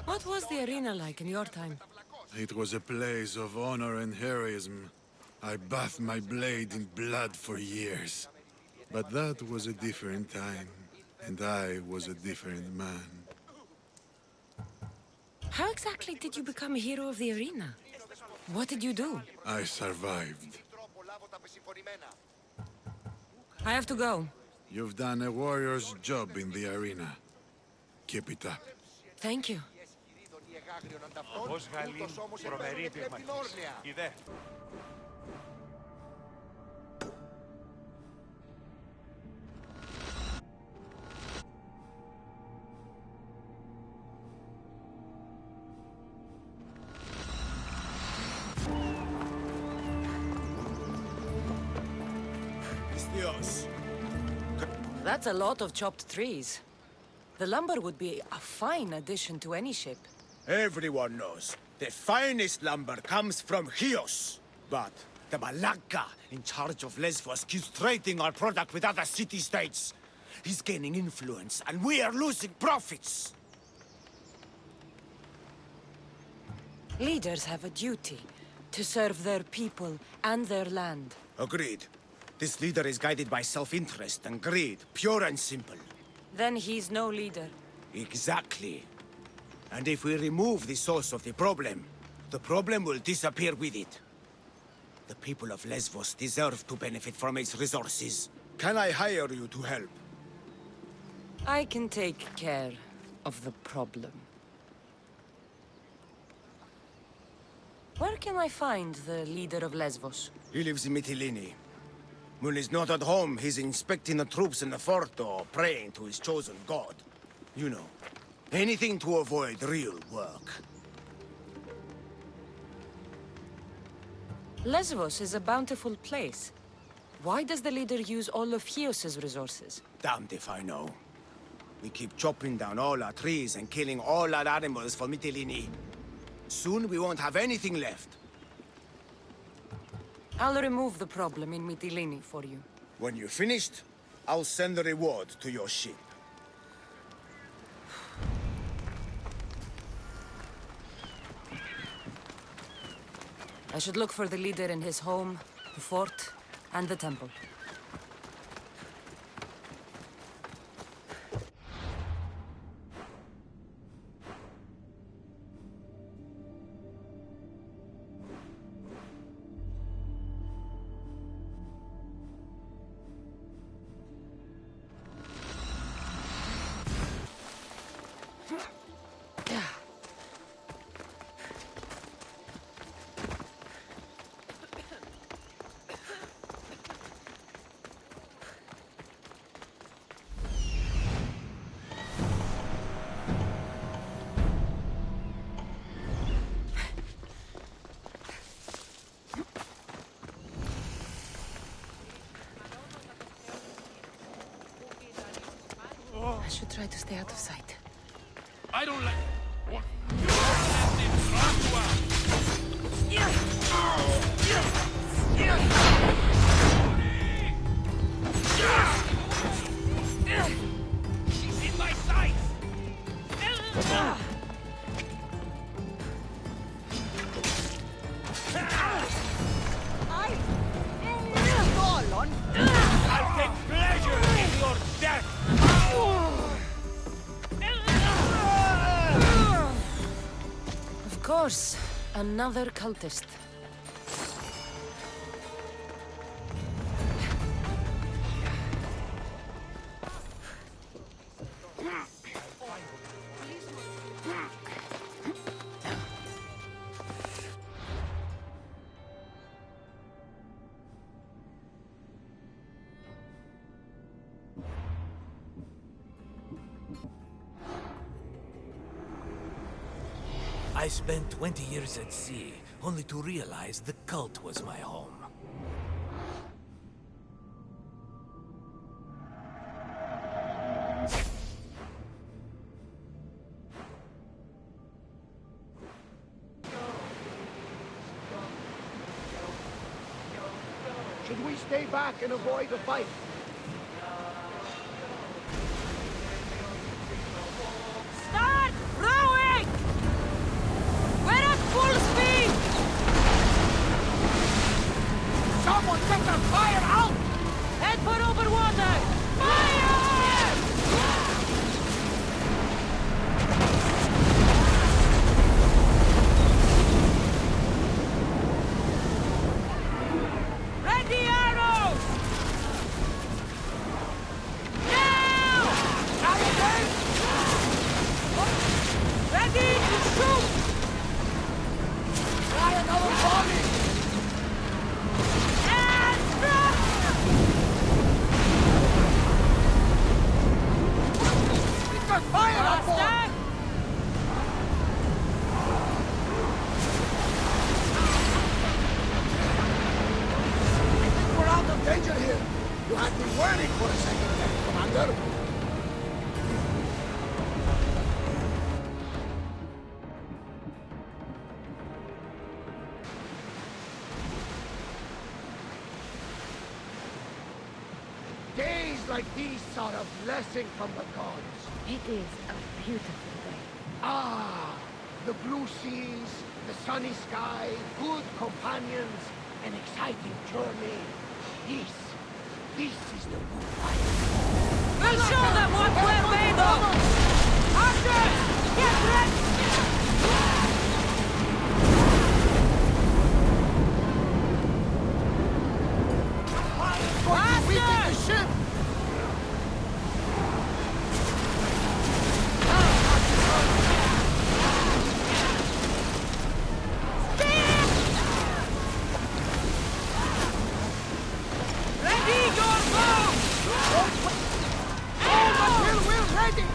What was the arena like in your time? It was a place of honor and heroism. I bathed my blade in blood for years. But that was a different time, and I was a different man. How exactly did you become a hero of the arena? What did you do? I survived. I have to go. You've done a warrior's job in the arena. Keep it up. Thank you. That's a lot of chopped trees. The lumber would be a fine addition to any ship. Everyone knows the finest lumber comes from Chios. But the Malaka in charge of Lesbos keeps trading our product with other city-states. He's gaining influence, and we are losing profits! Leaders have a duty to serve their people and their land. Agreed. This leader is guided by self-interest and greed, pure and simple. Then he's no leader. Exactly. And if we remove the source of the problem will disappear with it. The people of Lesbos deserve to benefit from its resources. Can I hire you to help? I can take care of the problem. Where can I find the leader of Lesbos? He lives in Mytilene. When he's not at home, he's inspecting the troops in the fort or praying to his chosen god. You know, anything to avoid real work. Lesbos is a bountiful place. Why does the leader use all of Chios's resources? Damned if I know. We keep chopping down all our trees and killing all our animals for Mytilene. Soon we won't have anything left. I'll remove the problem in Mytilene for you. When you're finished, I'll send the reward to your ship. I should look for the leader in his home, the fort, and the temple. I should try to stay out of sight. I don't like... What? You let him run She's in my sights! I'll take pleasure in your death! Of course, another cultist. I spent 20 years at sea, only to realize the cult was my home. Should we stay back and avoid a fight? Start rowing! We're at full speed! Someone get the fire out! Head for over water! Fire! Ready arrows! Now! Ready to shoot! Try another volley! And drop! We've got fire on board! We're out of danger here. You had me worried for a second there, Commander. Days like these are a blessing from the gods. It is a beautiful day. Ah, the blue seas, the sunny sky, good companions, an exciting journey. This is the moonlight. We'll show them what we're made of! Archers! Get ready! Weaken the ship! Ready your bow! We're ready!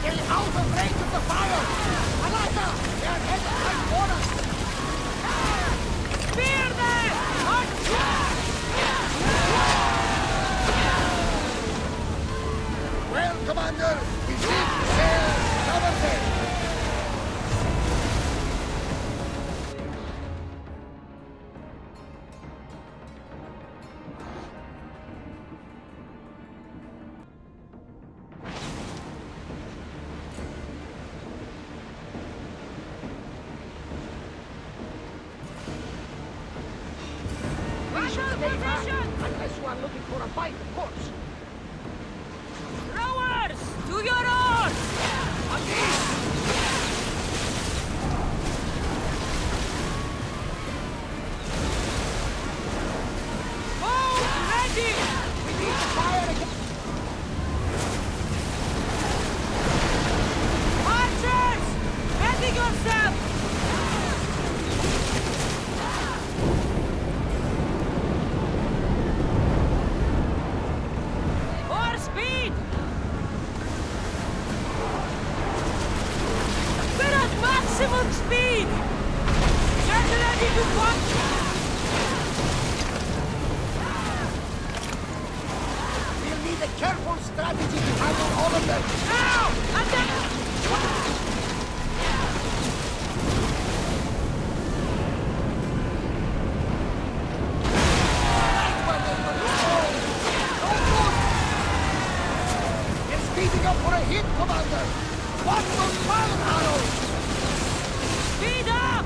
Stay out of range of the fire! Alata! They're headed right for us! Spear them! Well, Commander, we did sail another day! Unless you are looking for a bite, of course. Rowers! To your oars! Boat ready! We need to fire again! Archers! Ready yourself! For speed! We're at maximum speed! Get ready to punch! We'll need a careful strategy to handle all of them! Now! And then... They're speeding up for a hit, Commander! Watch those fire arrows! Speed up!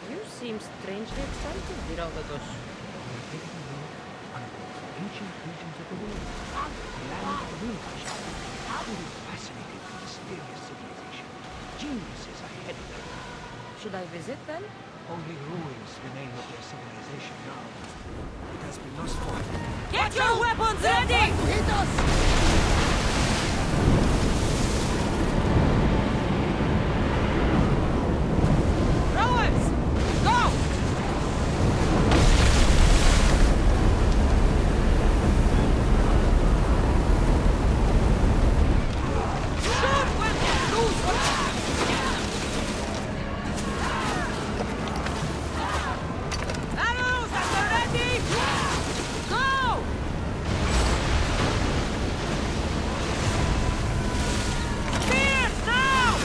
You seem strangely excited, Viravados. Ancient regions of the world. Land of the moon. Truly fascinating and mysterious civilization. Geniuses ahead of them. Should I visit then? Only ruins remain of their civilization now. It has been lost for. Get your weapons ready! Hit us! Rowers! Go! Shoot when loose! Arrows at the ready! Go! Spears now!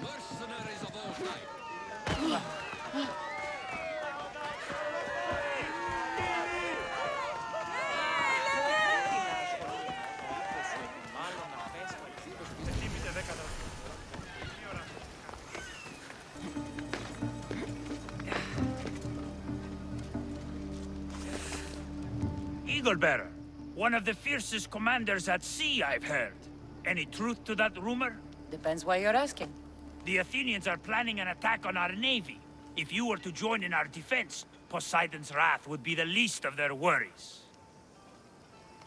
Mercenaries of all types. Eagle-bearer. One of the fiercest commanders at sea, I've heard. Any truth to that rumor? Depends why you're asking. The Athenians are planning an attack on our navy. If you were to join in our defense, Poseidon's wrath would be the least of their worries.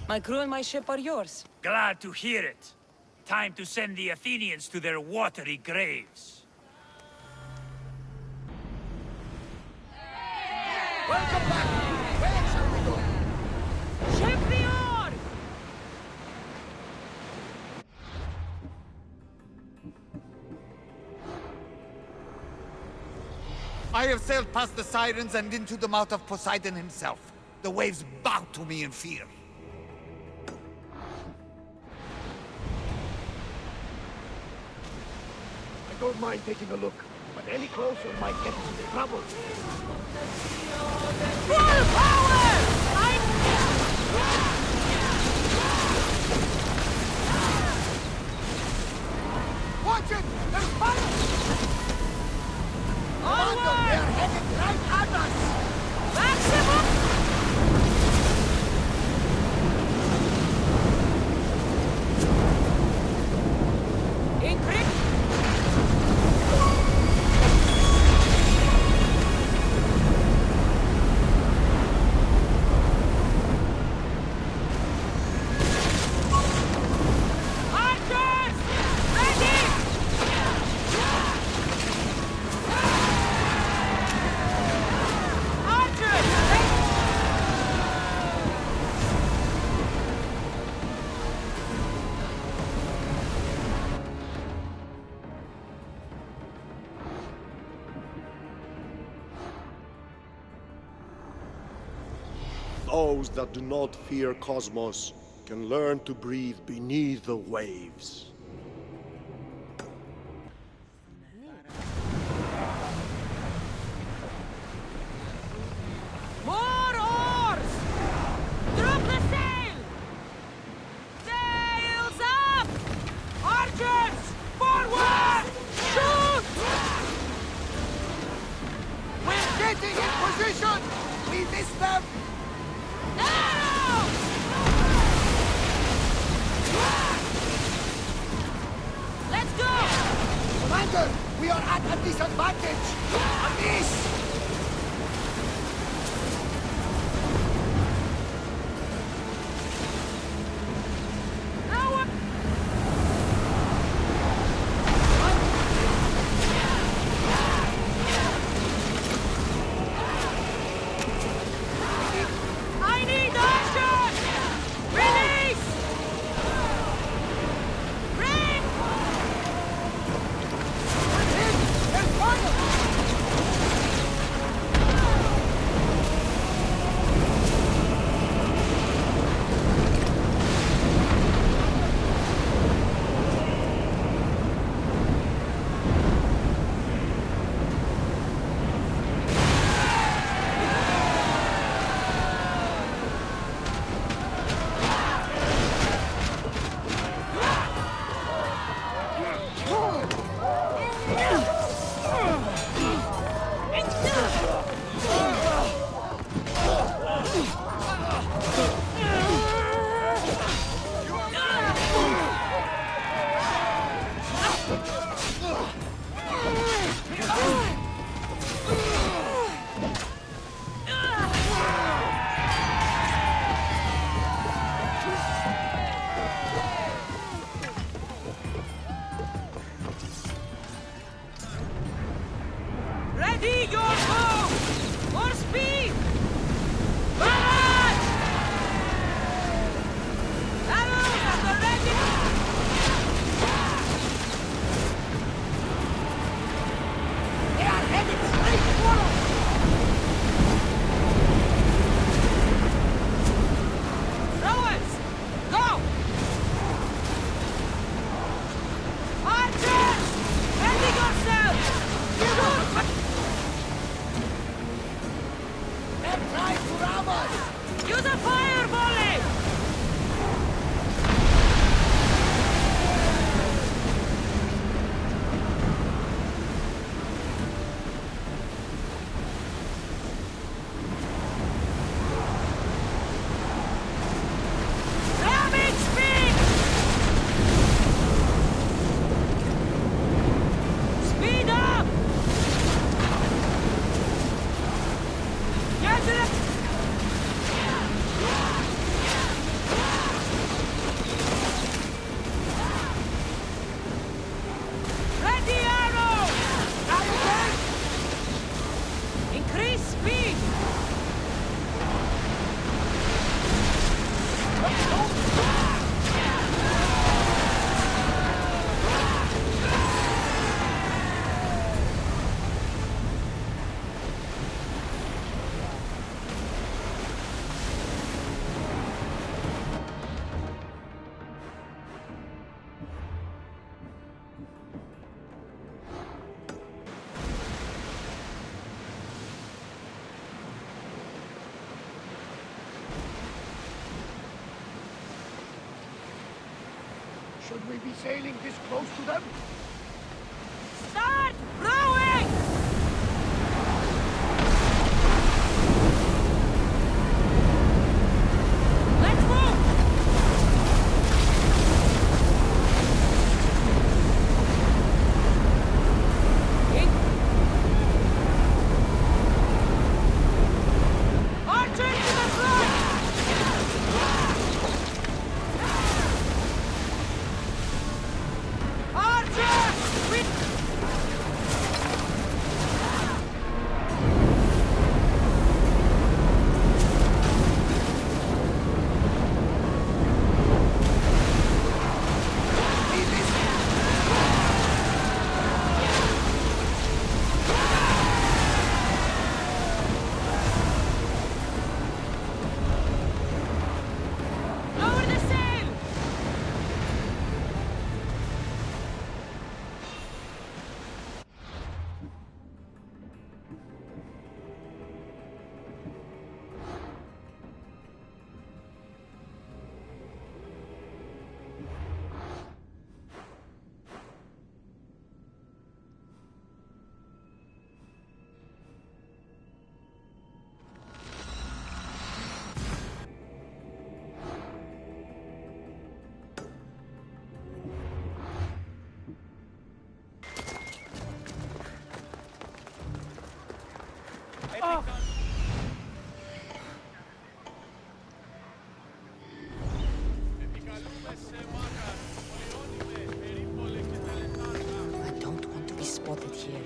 My crew and my ship are yours. Glad to hear it. Time to send the Athenians to their watery graves. Welcome back! Where shall we go? Champion! I have sailed past the sirens and into the mouth of Poseidon himself. The waves bow to me in fear. I don't mind taking a look, but any closer might get us into trouble. Full power! Watch it! There's fire! Commander, they're headed right at us! Maximum! Increase! Those that do not fear Kosmos can learn to breathe beneath the waves. More oars! Drop the sail! Sails up! Archers! Forward! Shoot! We're getting in position! We missed them! Arrows! Let's go! Commander, we are at a disadvantage! A miss! I need archers! Release! Bring! There's fire! Ready your bow! For speed! Barrage! Arrows at the ready! They are headed straight for us! Rowers! Go! Archers! Ready yourselves! They're trying to ram us! Use a fire volley! Should we be sailing this close to them? Start rowing! Let's move! Archers to the front! I don't want to be spotted here.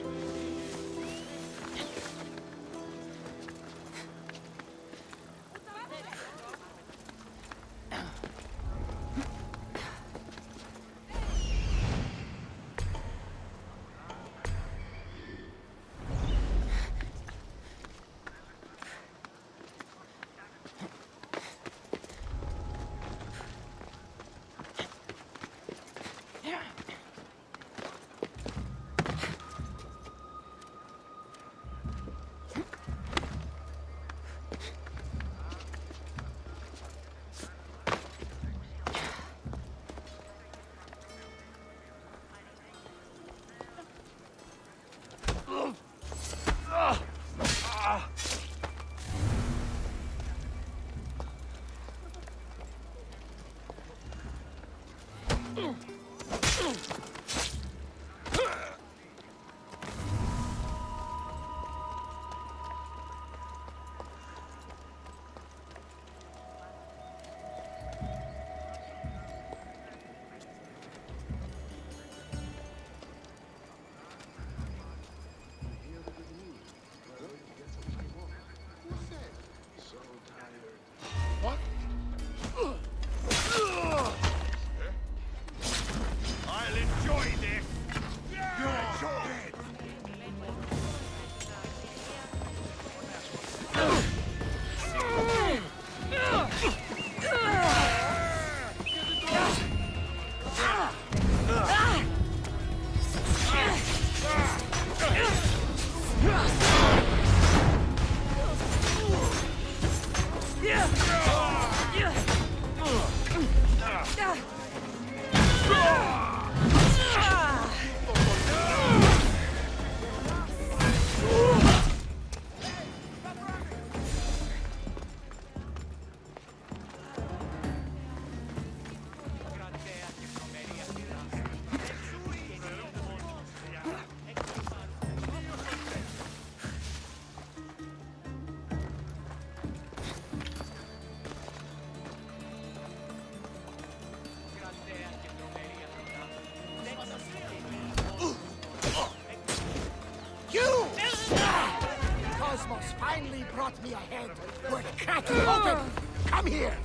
Kosmos finally brought me ahead. We're cracking open. Come here.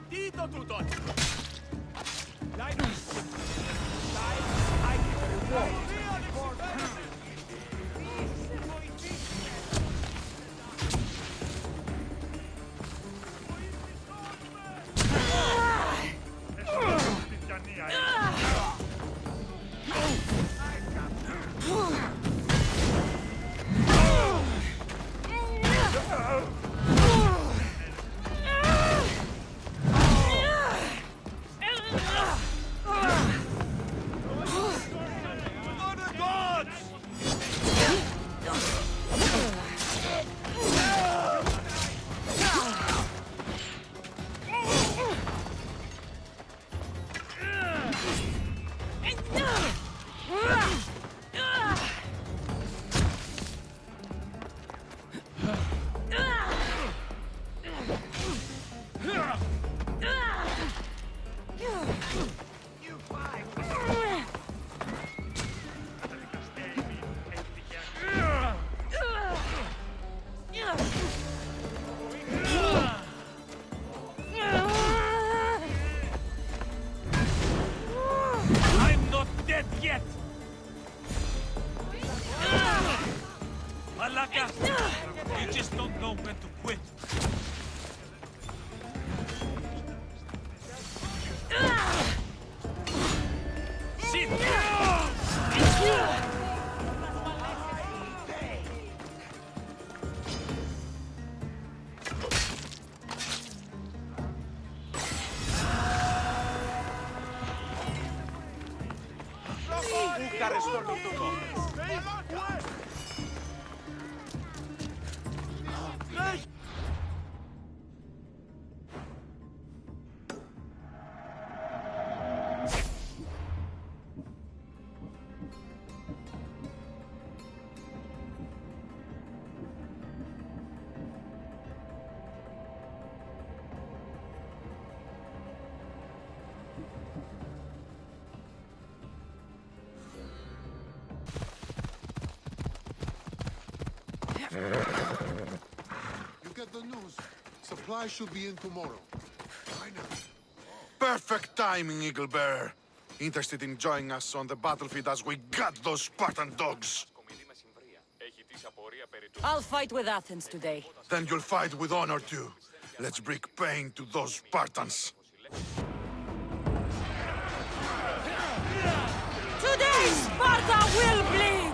Dito tutto. φαντάρες στον ήλιο. You get the news. Supplies should be in tomorrow. Perfect timing, Eaglebearer. Interested in joining us on the battlefield as we gut those Spartan dogs? I'll fight with Athens today. Then you'll fight with honor too. Let's bring pain to those Spartans. Today, Sparta will bleed!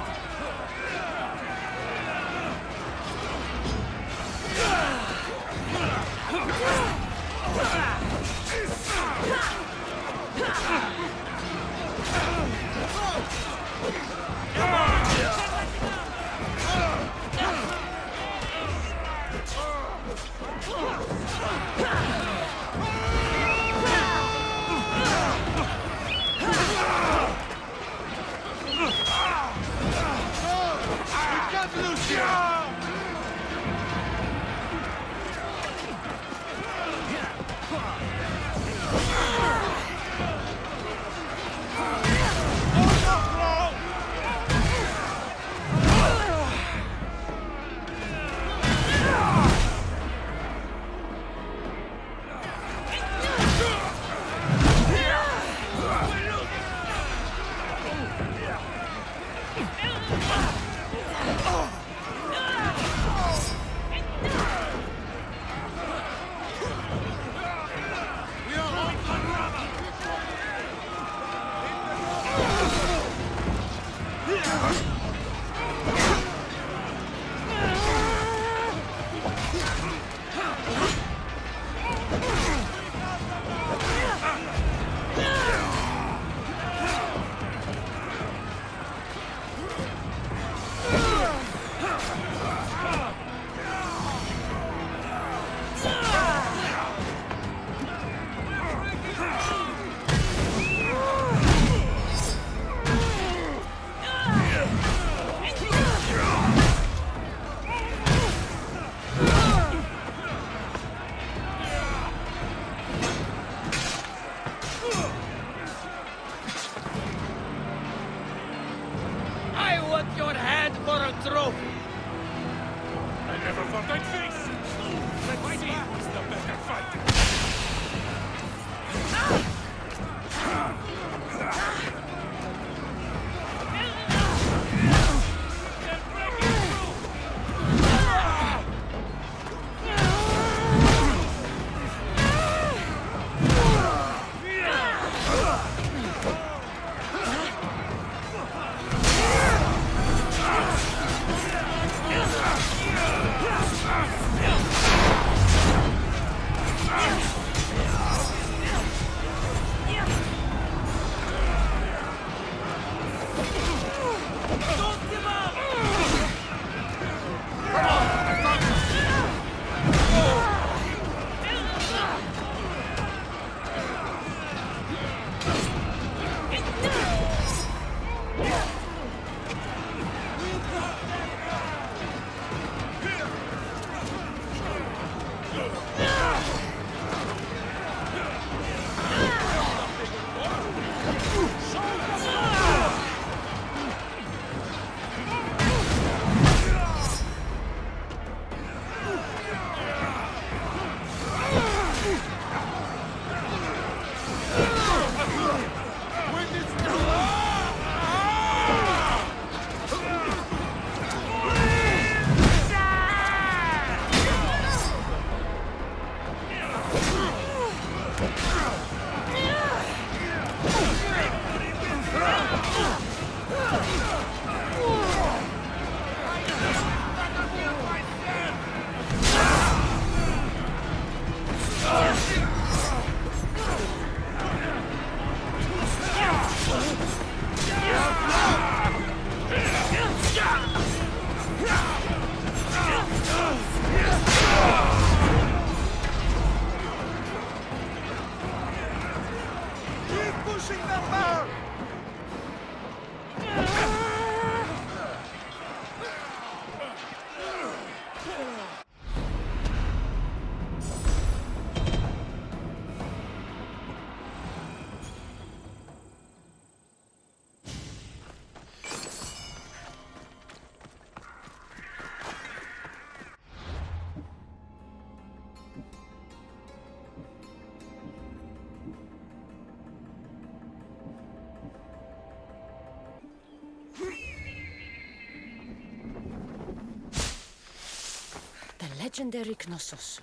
legendary Knossos.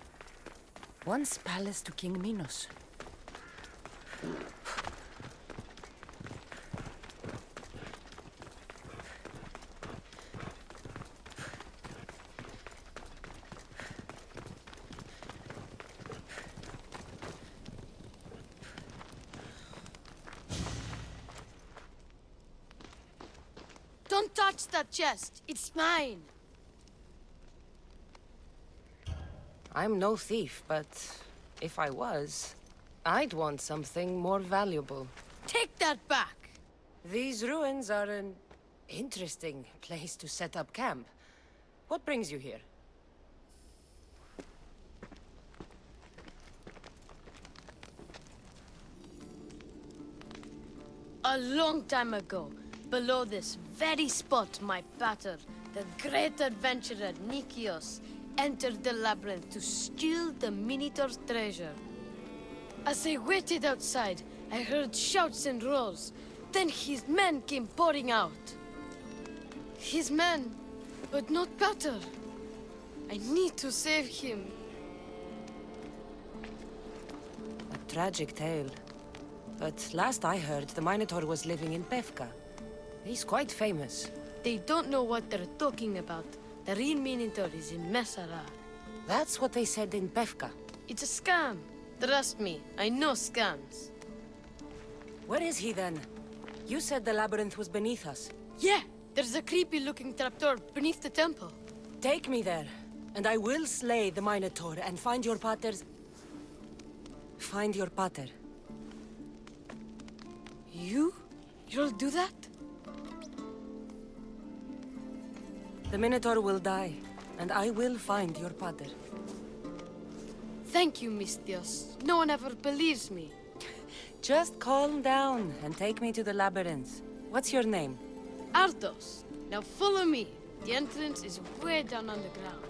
Once palace to King Minos. Don't touch that chest. It's mine. I'm no thief, but if I was, I'd want something more valuable. Take that back! These ruins are an interesting place to set up camp. What brings you here? A long time ago, below this very spot, my pater, the great adventurer Nikios, entered the labyrinth to steal the Minotaur's treasure. As I waited outside, I heard shouts and roars. Then his men came pouring out. His men, but not pater. I need to save him. A tragic tale. But last I heard, the Minotaur was living in Pevka. He's quite famous. They don't know what they're talking about. The real Minotaur is in Messara. That's what they said in Pevka. It's a scam. Trust me, I know scams. Where is he then? You said the labyrinth was beneath us. Yeah, there's a creepy-looking trapdoor beneath the temple. Take me there, and I will slay the Minotaur and find your pater's... Find your pater. You'll do that? The Minotaur will die, and I will find your pater. Thank you, Mistios. No one ever believes me. Just calm down and take me to the labyrinth. What's your name? Ardos. Now follow me. The entrance is way down underground.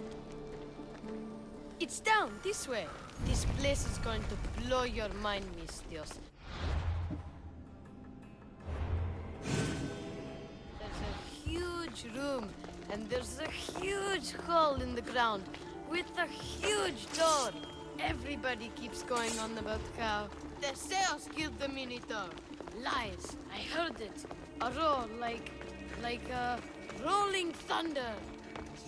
It's down this way. This place is going to blow your mind, Mistios. There's a huge room, and there's a huge hole in the ground with a huge door. Everybody keeps going on about how Theseus killed the Minotaur. Lies. I heard it. A roar like rolling thunder.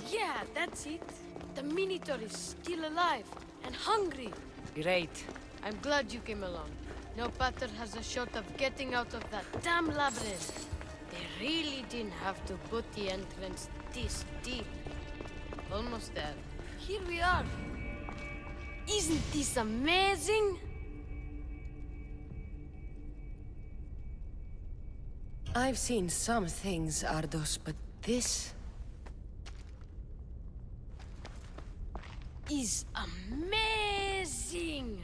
Yeah, that's it. The Minotaur is still alive and hungry. Great. I'm glad you came along. No pater has a shot of getting out of that damn labyrinth. They really didn't have to put the entrance this deep. Almost there. Here we are. Isn't this amazing? I've seen some things, Ardos, but this... is amazing!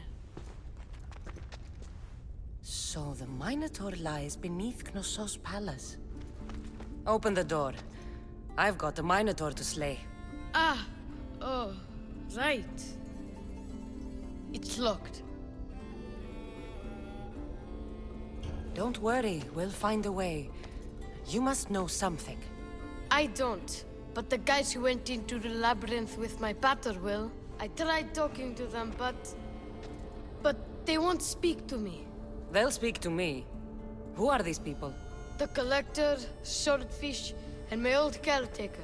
So the Minotaur lies beneath Knossos' palace. Open the door. I've got a Minotaur to slay. Oh, right. It's locked. Don't worry, we'll find a way. You must know something. I don't, but the guys who went into the labyrinth with my pater will. I tried talking to them, but they won't speak to me. They'll speak to me. Who are these people? The Collector, Swordfish, and my old caretaker.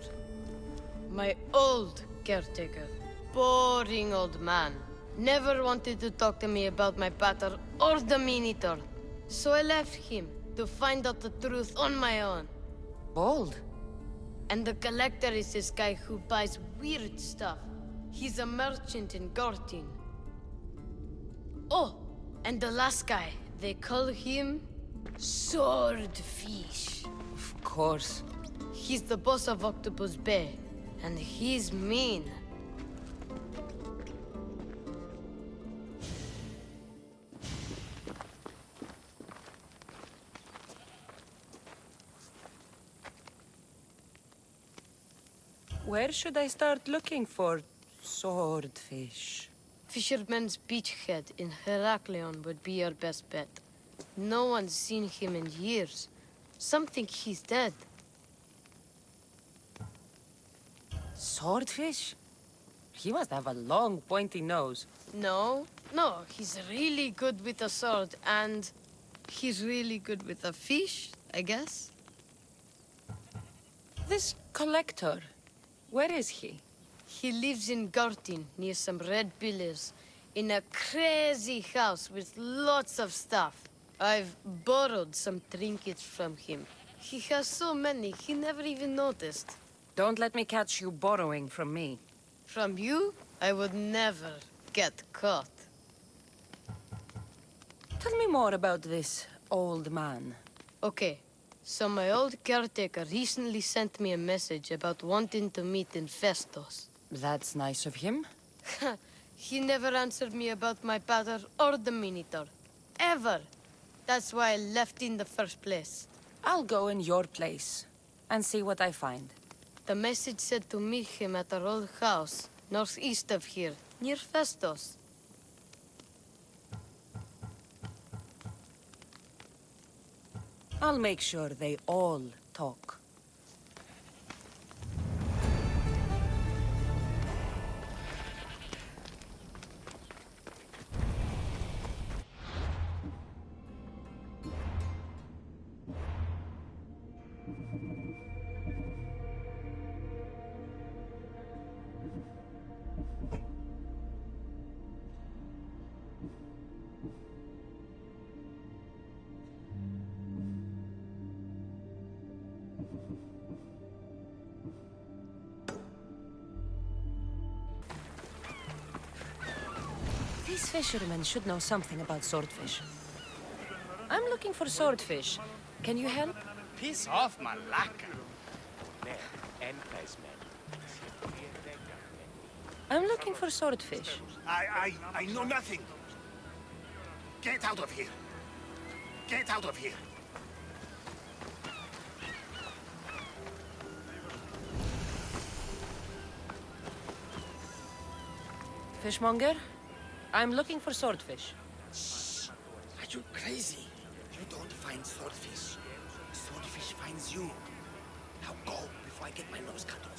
My old caretaker. Boring old man. Never wanted to talk to me about my pater or the Minotaur. So I left him to find out the truth on my own. Bold. And the Collector is this guy who buys weird stuff. He's a merchant in Gortin. Oh, and the last guy, they call him Swordfish. Of course. He's the boss of Octopus Bay, and he's mean. Where should I start looking for Swordfish? Fisherman's Beachhead in Heraklion would be your best bet. No one's seen him in years. Some think he's dead. Swordfish? He must have a long, pointy nose. No, he's really good with a sword, and he's really good with a fish, I guess. This collector, where is he? He lives in Gartin, near some red pillars, in a crazy house with lots of stuff. I've borrowed some trinkets from him. He has so many, he never even noticed. Don't let me catch you borrowing from me. From you, I would never get caught. Tell me more about this old man. Okay, so my old caretaker recently sent me a message about wanting to meet in Festos. That's nice of him. He never answered me about my pater or the Minotaur. Ever. That's why I left in the first place. I'll go in your place and see what I find. The message said to meet him at our old house, northeast of here, near Festos. I'll make sure they all talk. These fishermen should know something about swordfish. I'm looking for swordfish. Can you help? Piss off, Malaka. I'm looking for swordfish. I know nothing. Get out of here. Get out of here. Fishmonger? I'm looking for swordfish. Shh! Are you crazy? You don't find swordfish. Swordfish finds you. Now go before I get my nose cut off.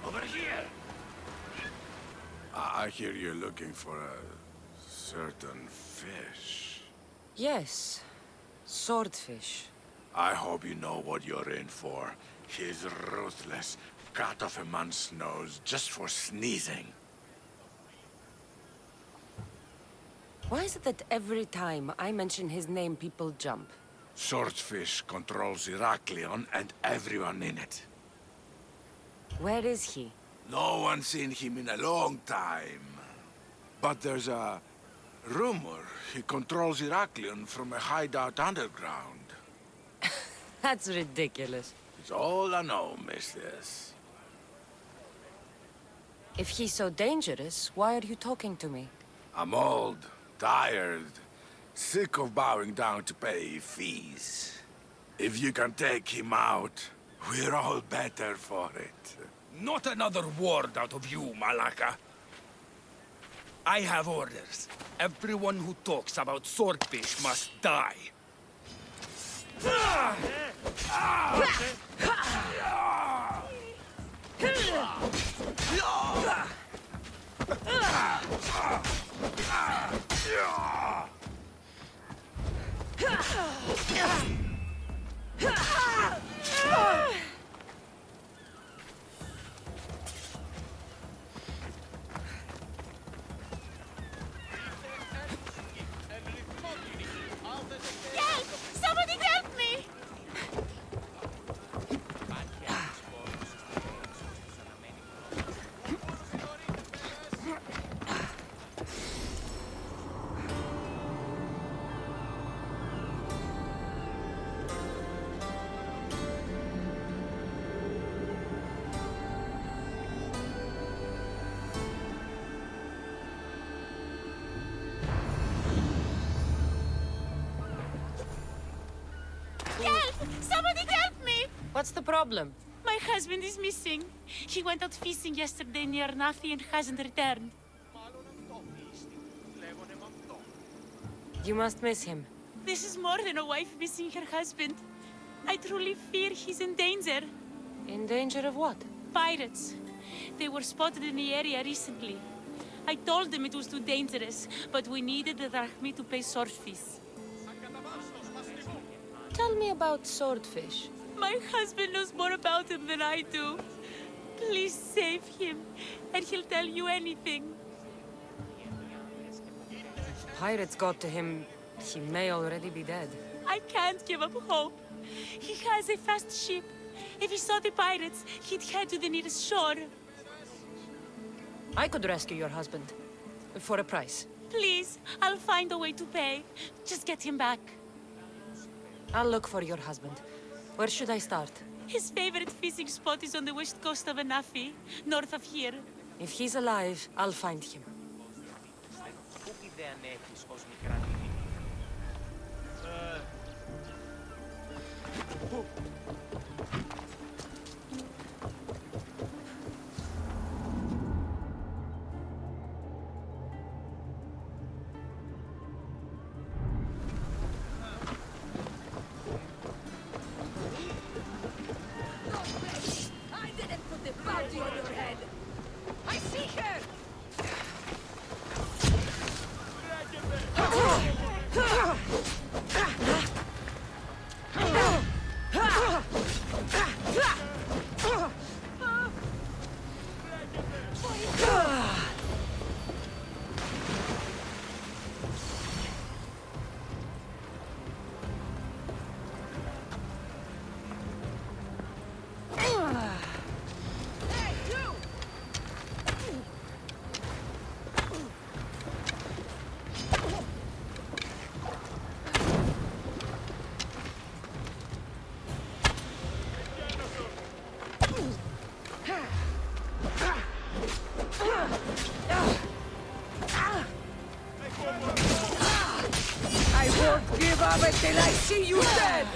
Over here! I hear you're looking for a certain fish. Yes, swordfish. I hope you know what you're in for. He's ruthless. Cut off a man's nose just for sneezing. Why is it that every time I mention his name, people jump? Swordfish controls Heraklion and everyone in it. Where is he? No one's seen him in a long time. But there's a rumor he controls Heraklion from a hideout underground. That's ridiculous. It's all I know, mistress. If he's so dangerous, why are you talking to me? I'm old, tired, sick of bowing down to pay fees. If you can take him out, we're all better for it. Not another word out of you, Malaka. I have orders. Everyone who talks about swordfish must die. Somebody help me! What's the problem? My husband is missing. He went out fishing yesterday near Nafi and hasn't returned. You must miss him. This is more than a wife missing her husband. I truly fear he's in danger. In danger of what? Pirates. They were spotted in the area recently. I told them it was too dangerous, but we needed the drachmi to pay swordfish. Tell me about swordfish. My husband knows more about him than I do. Please save him, and he'll tell you anything. If pirates got to him, he may already be dead. I can't give up hope. He has a fast ship. If he saw the pirates, he'd head to the nearest shore. I could rescue your husband. For a price. Please, I'll find a way to pay. Just get him back. I'll look for your husband. Where should I start? His favorite fishing spot is on the west coast of Anafi, north of here. If he's alive, I'll find him. I didn't put the bounty on your head! I see her! I won't give up until I see you dead!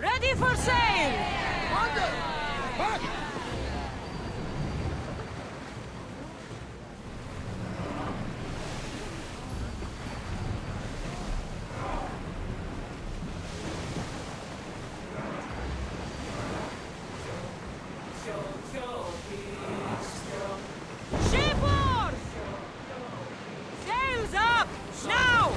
Ready for sail! Shipboard! Sails up! Now!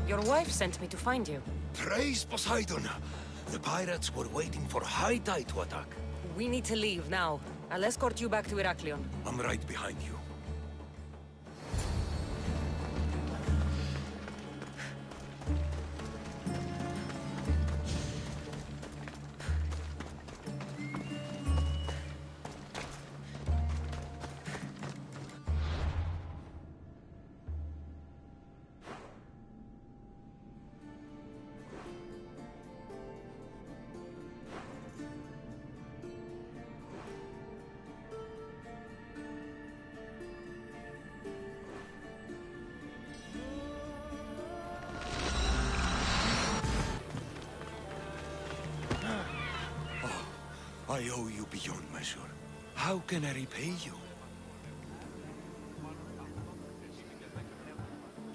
Your wife sent me to find you. Praise Poseidon! The pirates were waiting for high tide to attack. We need to leave now. I'll escort you back to Heraklion. I'm right behind you. I owe you beyond measure. How can I repay you?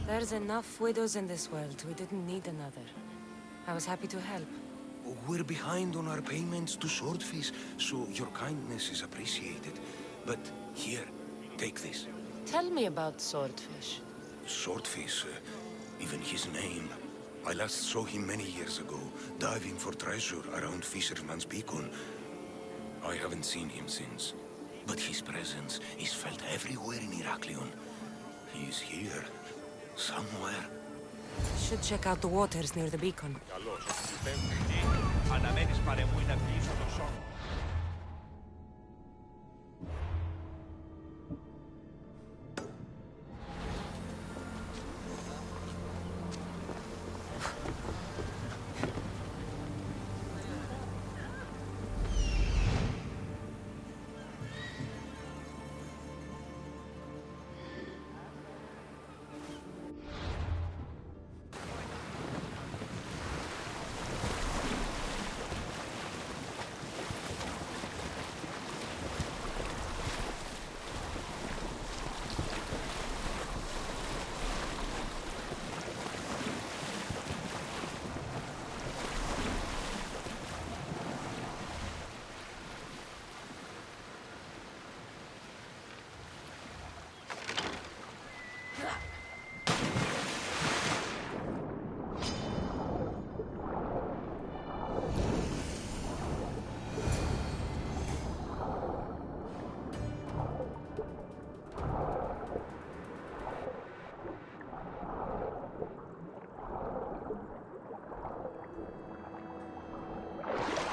There's enough widows in this world. We didn't need another. I was happy to help. We're behind on our payments to Swordfish, so your kindness is appreciated. But here, take this. Tell me about Swordfish. Swordfish, even his name. I last saw him many years ago, diving for treasure around Fisherman's Beacon. I haven't seen him since. But his presence is felt everywhere in Heraklion. He's here, somewhere. Should check out the waters near the beacon. Καλώς. Υπεύθυνοι εκεί, αναμένεις παρεμβούει να κλείσω τον σώμα.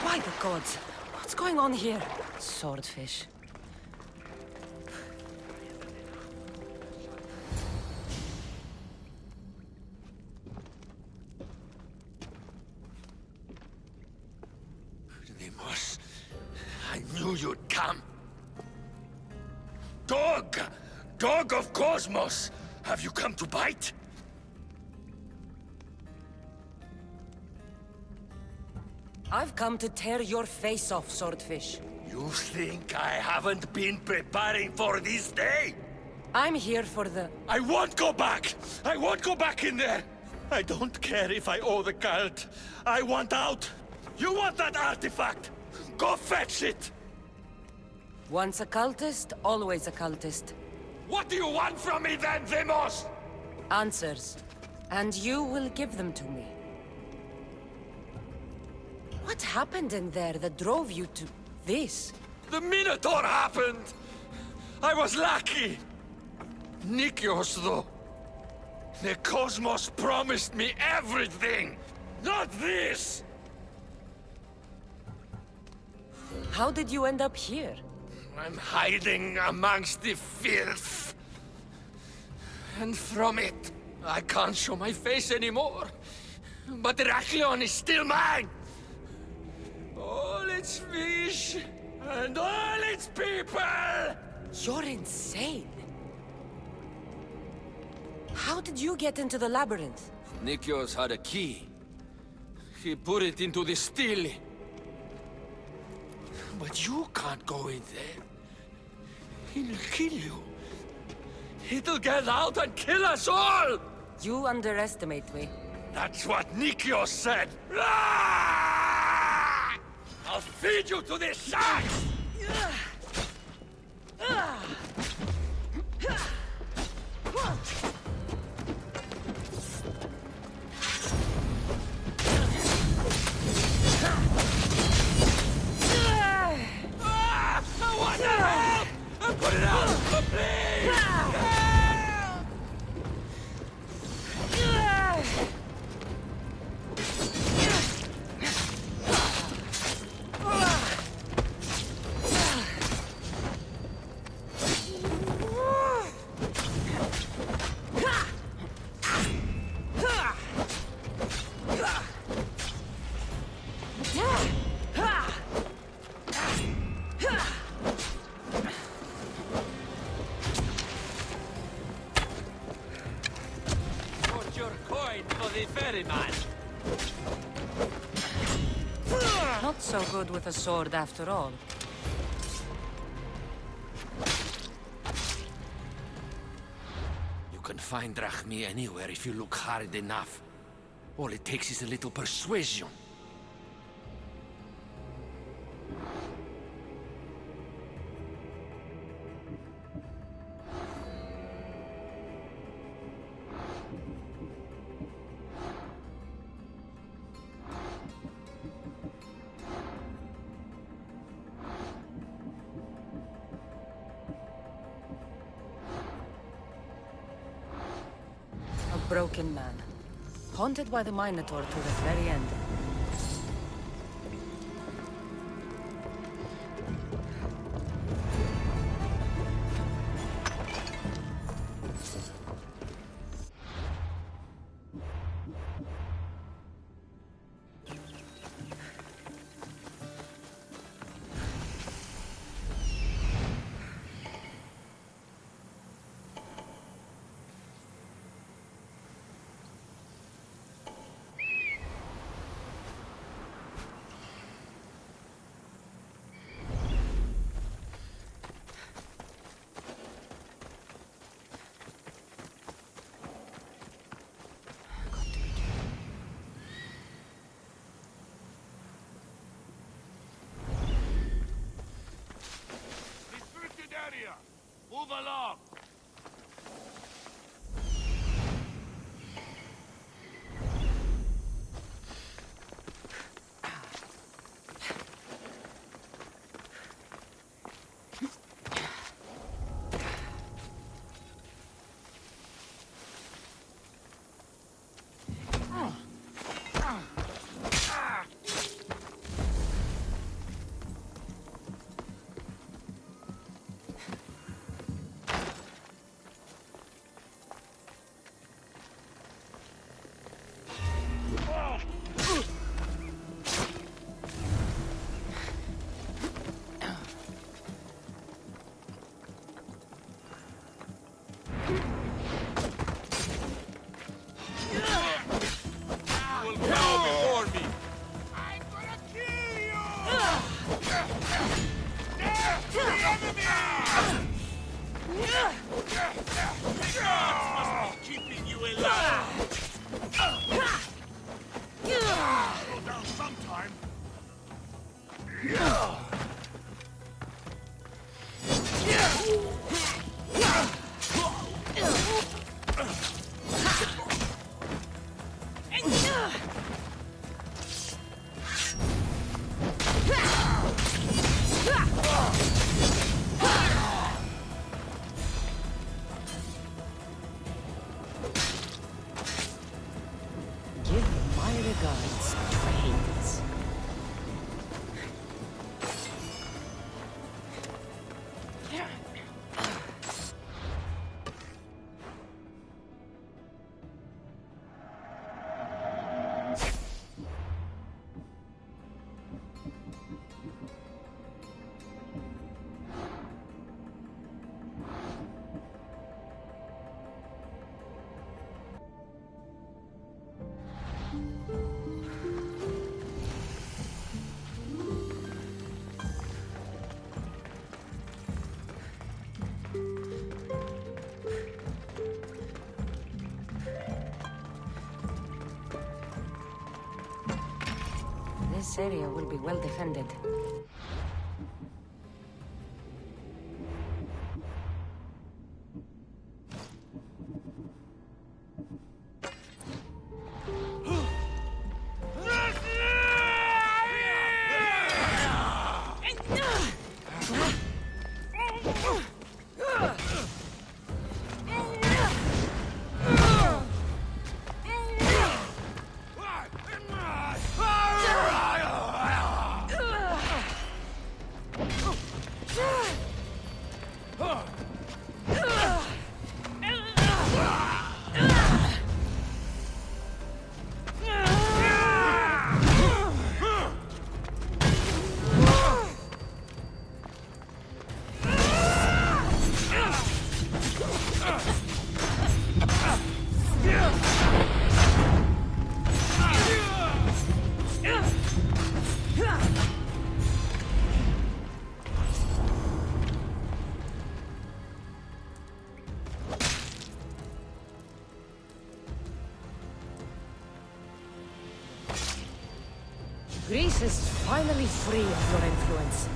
By the gods! What's going on here? Swordfish. Deimos, I knew you'd come. Dog! Dog of Kosmos! Have you come to bite? I've come to tear your face off, Swordfish. You think I haven't been preparing for this day? I'm here for the... I won't go back! I won't go back in there! I don't care if I owe the cult. I want out! You want that artifact? Go fetch it! Once a cultist, always a cultist. What do you want from me then, Deimos? Answers. And you will give them to me. What happened in there that drove you to this? The Minotaur happened! I was lucky! Nikios, though. The Kosmos promised me everything! Not this! How did you end up here? I'm hiding amongst the filth. And from it, I can't show my face anymore. But Heraklion is still mine! All its fish, and all its people! You're insane. How did you get into the labyrinth? Nikios had a key. He put it into the stele. But you can't go in there. He'll kill you. It'll get out and kill us all! You underestimate me. That's what Nikios said! Ah! I'll feed you to the sharks! What the hell? Put it out, please! so good with a sword after all. You can find drachmi anywhere if you look hard enough. All it takes is a little persuasion. A broken man. Haunted by the Minotaur to the very end. Move along! This area will be well defended. Greece is finally free of your influence.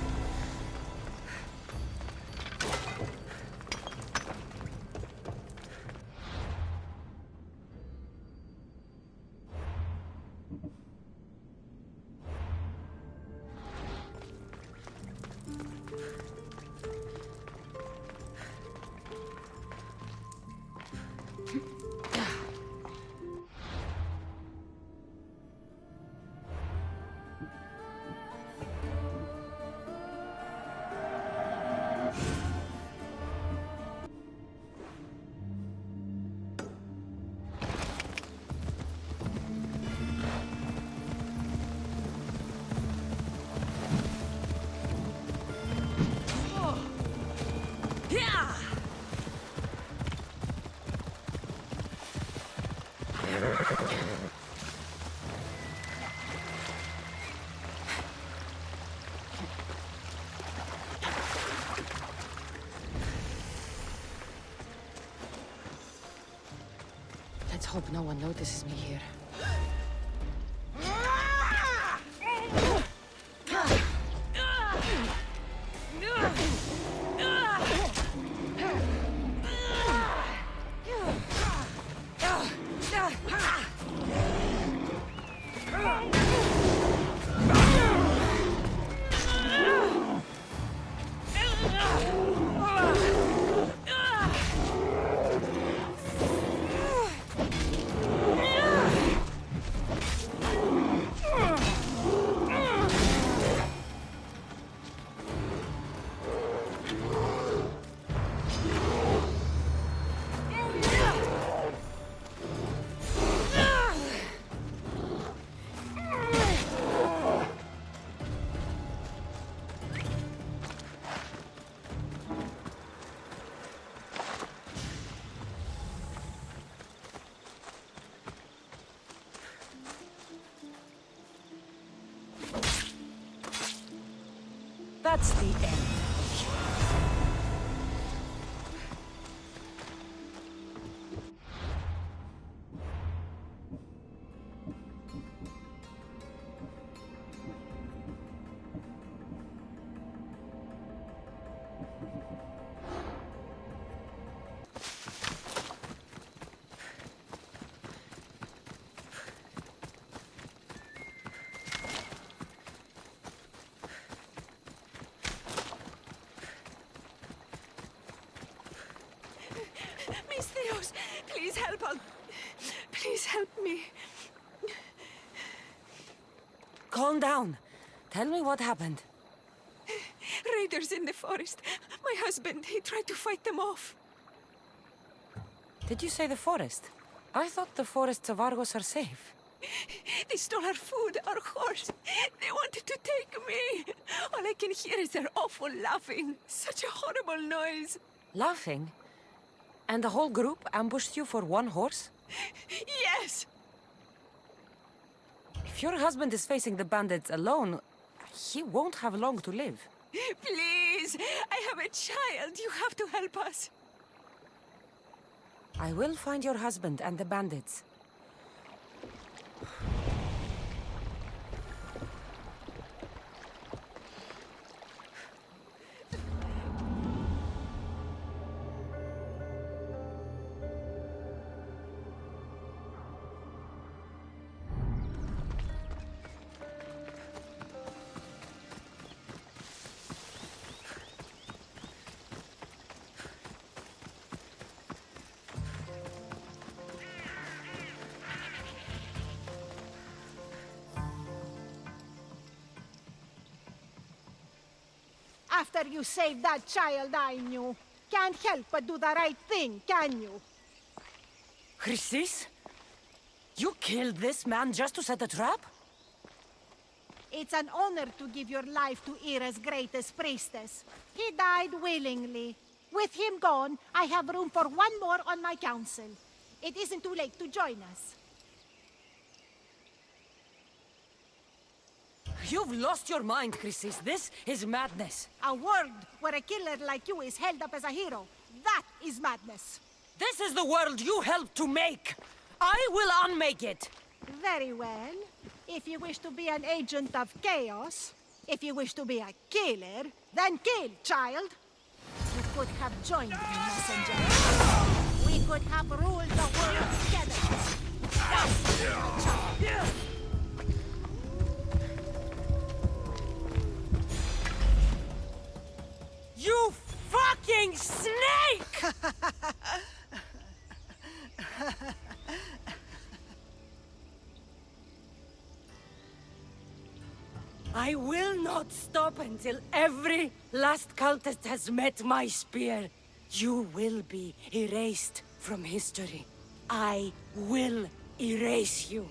Let's hope no one notices me here. That's the end. Please help us. Please help me. Calm down. Tell me what happened. Raiders in the forest. My husband, he tried to fight them off. Did you say the forest? I thought the forests of Argos are safe. They stole our food, our horse. They wanted to take me. All I can hear is their awful laughing. Such a horrible noise. Laughing? And the whole group ambushed you for one horse? Yes! If your husband is facing the bandits alone, he won't have long to live. Please! I have a child. You have to help us. I will find your husband and the bandits. After you saved that child I knew, can't help but do the right thing, can you? Chrysis? You killed this man just to set a trap? It's an honor to give your life to Ira's greatest priestess. He died willingly. With him gone, I have room for one more on my council. It isn't too late to join us. You've lost your mind, Chrysis. This is madness. A world where a killer like you is held up as a hero. That is madness. This is the world you helped to make. I will unmake it. Very well. If you wish to be an agent of chaos, if you wish to be a killer, then kill, child. You could have joined me, messenger. We could have ruled the world together. You fucking snake! I will not stop until every last cultist has met my spear. You will be erased from history. I will erase you.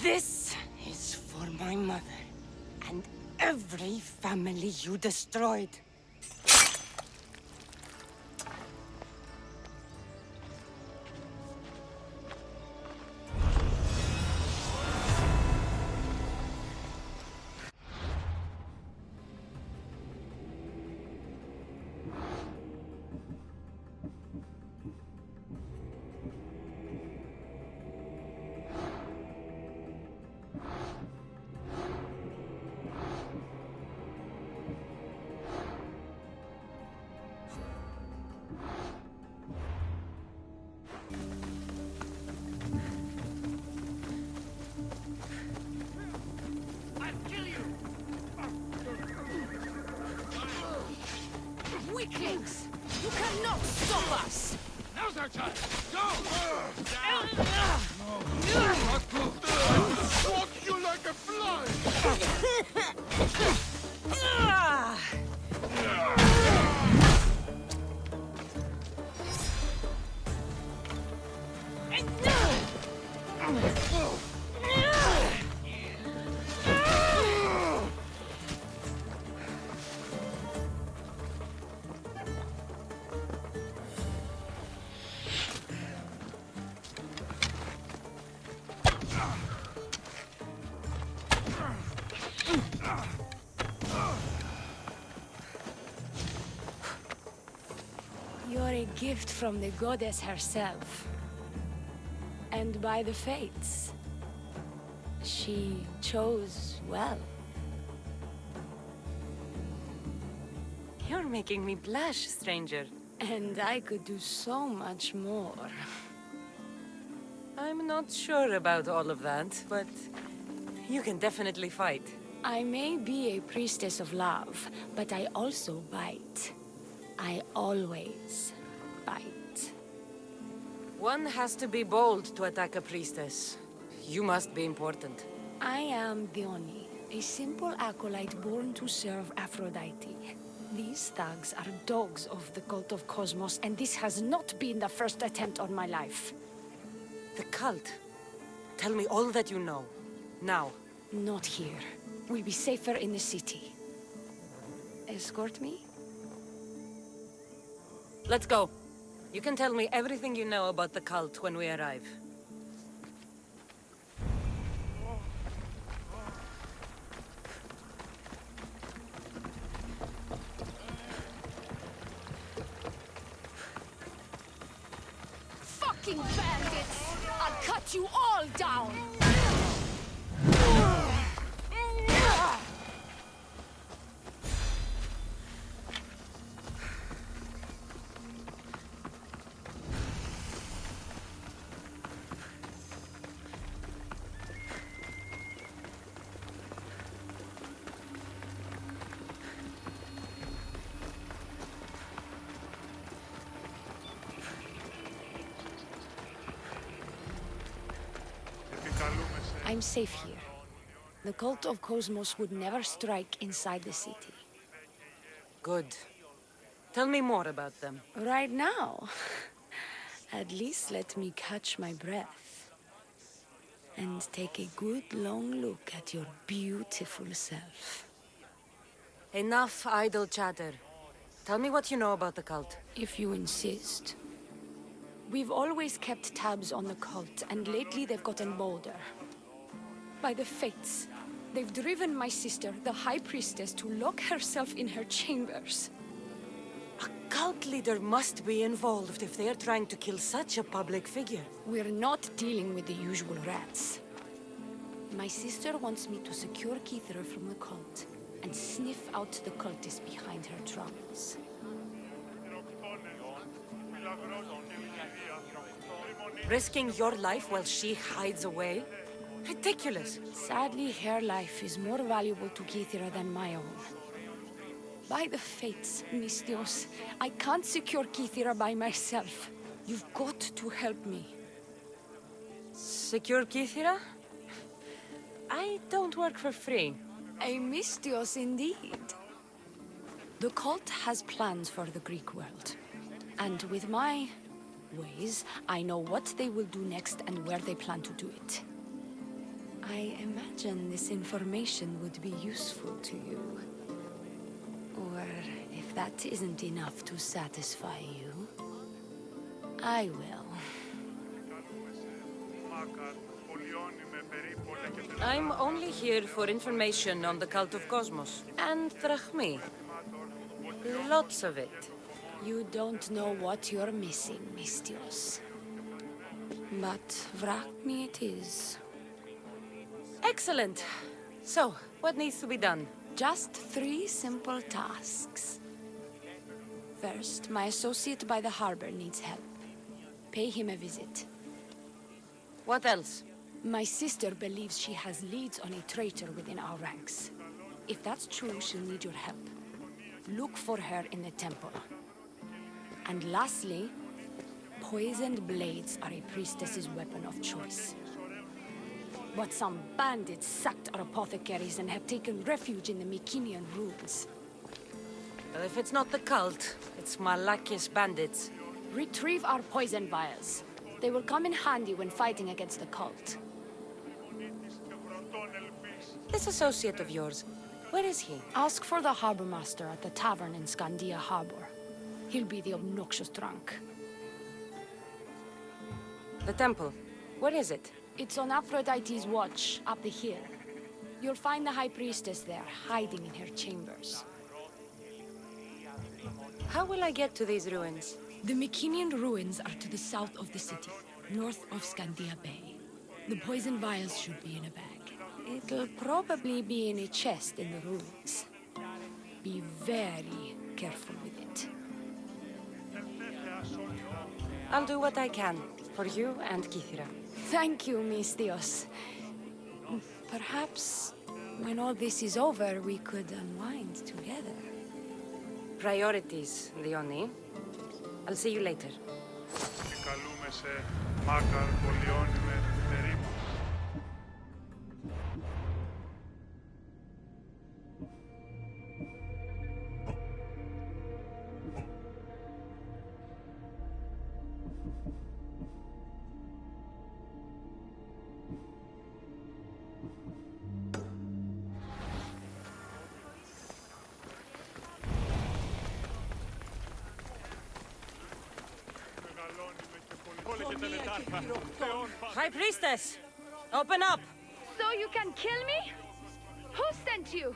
This is for my mother and every family you destroyed. Weaklings! You cannot stop us! Now's our time! Go! Walk you like a fly! You're a gift from the goddess herself. And by the fates, she chose well. You're making me blush, stranger. And I could do so much more. I'm not sure about all of that, but you can definitely fight. I may be a priestess of love, but I also bite. I always bite. One has to be bold to attack a priestess. You must be important. I am Dione, a simple acolyte born to serve Aphrodite. These thugs are dogs of the cult of Kosmos, and this has not been the first attempt on my life. The cult? Tell me all that you know. Now. Not here. We'll be safer in the city. Escort me? Let's go. You can tell me everything you know about the cult when we arrive. Fucking bandits! I'll cut you all down! I'm safe here. The cult of Kosmos would never strike inside the city. Good. Tell me more about them. Right now? At least let me catch my breath. And take a good long look at your beautiful self. Enough idle chatter. Tell me what you know about the cult. If you insist. We've always kept tabs on the cult, and lately they've gotten bolder. By the fates, they've driven my sister, the High Priestess, to lock herself in her chambers. A cult leader must be involved if they're trying to kill such a public figure. We're not dealing with the usual rats. My sister wants me to secure Kithra from the cult and sniff out the cultists behind her troubles. Risking your life while she hides away? Ridiculous. Sadly, her life is more valuable to Kithra than my own. By the fates, Mistios, I can't secure Kithra by myself. You've got to help me. Secure Kithra? I don't work for free. A Mistios indeed. The cult has plans for the Greek world. And with my ways, I know what they will do next and where they plan to do it. I imagine this information would be useful to you. Or if that isn't enough to satisfy you, I will. I'm only here for information on the cult of Kosmos. And Drachmi. Lots of it. You don't know what you're missing, Mistios. But Drachmi it is. Excellent. So, what needs to be done? Just 3 simple tasks. First, my associate by the harbor needs help. Pay him a visit. What else? My sister believes she has leads on a traitor within our ranks. If that's true, she'll need your help. Look for her in the temple. And lastly, poisoned blades are a priestess's weapon of choice. But some bandits sacked our apothecaries and have taken refuge in the Mycenaean ruins. Well, if it's not the cult, it's Malakis bandits. Retrieve our poison vials. They will come in handy when fighting against the cult. This associate of yours, where is he? Ask for the harbor master at the tavern in Scandia Harbor. He'll be the obnoxious drunk. The temple, where is it? It's on Aphrodite's watch, up the hill. You'll find the High Priestess there, hiding in her chambers. How will I get to these ruins? The Mycenaean ruins are to the south of the city, north of Scandia Bay. The poison vials should be in a bag. It'll probably be in a chest in the ruins. Be very careful with it. I'll do what I can, for you and Kithra. Thank you, Mistios. Perhaps, when all this is over, we could unwind together. Priorities, Leonie. I'll see you later. High Priestess! Open up! So you can kill me? Who sent you?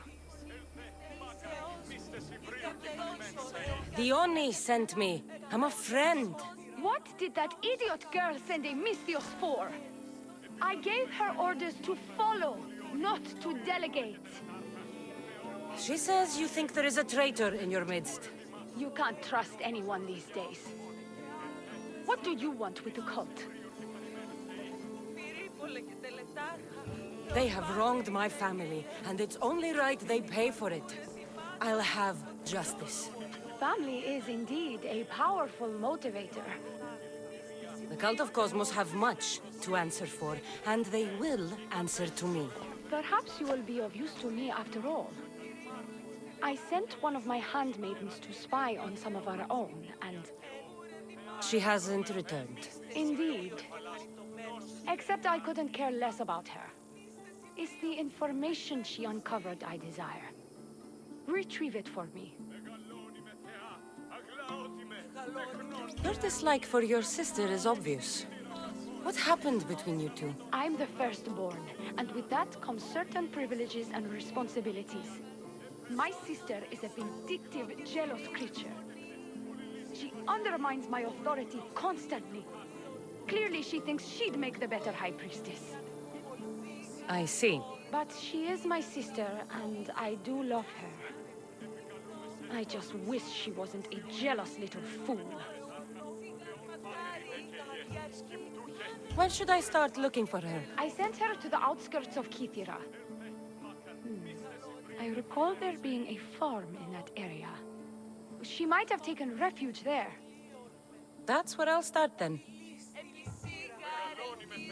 Dione sent me. I'm a friend. What did that idiot girl send a Mistios for? I gave her orders to follow, not to delegate. She says you think there is a traitor in your midst. You can't trust anyone these days. What do you want with the cult? They have wronged my family, and it's only right they pay for it. I'll have justice. Family is indeed a powerful motivator. The cult of Kosmos have much to answer for, and they will answer to me. Perhaps you will be of use to me after all. I sent one of my handmaidens to spy on some of our own, and... She hasn't returned. Indeed. Except I couldn't care less about her. It's the information she uncovered I desire. Retrieve it for me. Your dislike for your sister is obvious. What happened between you two? I'm the firstborn, and with that comes certain privileges and responsibilities. My sister is a vindictive, jealous creature. She undermines my authority constantly. Clearly she thinks she'd make the better High Priestess. I see. But she is my sister, and I do love her. I just wish she wasn't a jealous little fool. When should I start looking for her? I sent her to the outskirts of Kythera. I recall there being a farm in that area. She might have taken refuge there. That's where I'll start then.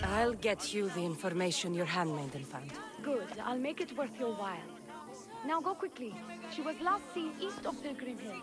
I'll get you the information your handmaiden found. Good, I'll make it worth your while. Now go quickly. She was last seen east of Pilgrim Hill.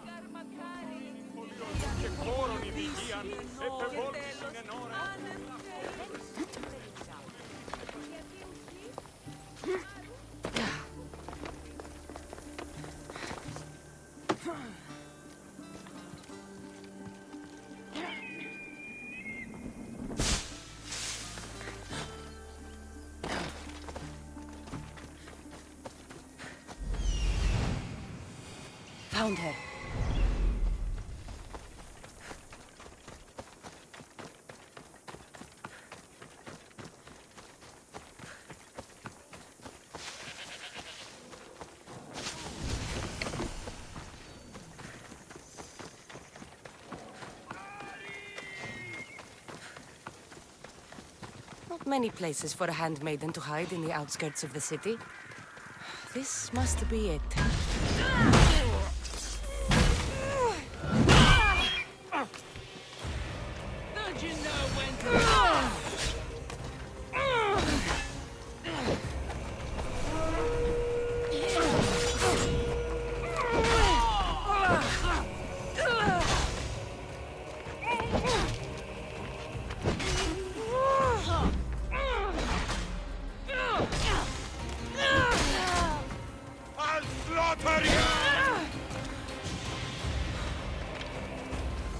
Found her. Not many places for a handmaiden to hide in the outskirts of the city. This must be it. Don't you know when to... I'll slaughter you!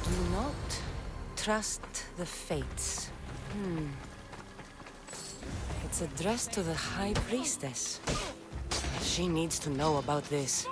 Do not trust the fates. It's addressed to the High Priestess. She needs to know about this.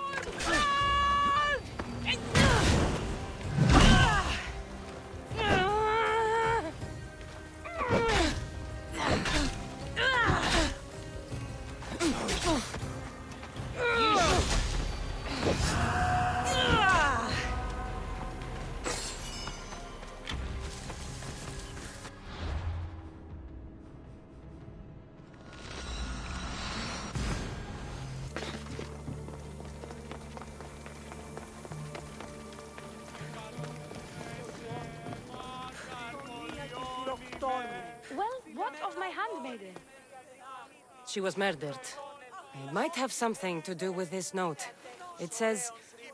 Well, what of my handmaiden? She was murdered. It might have something to do with this note. It says,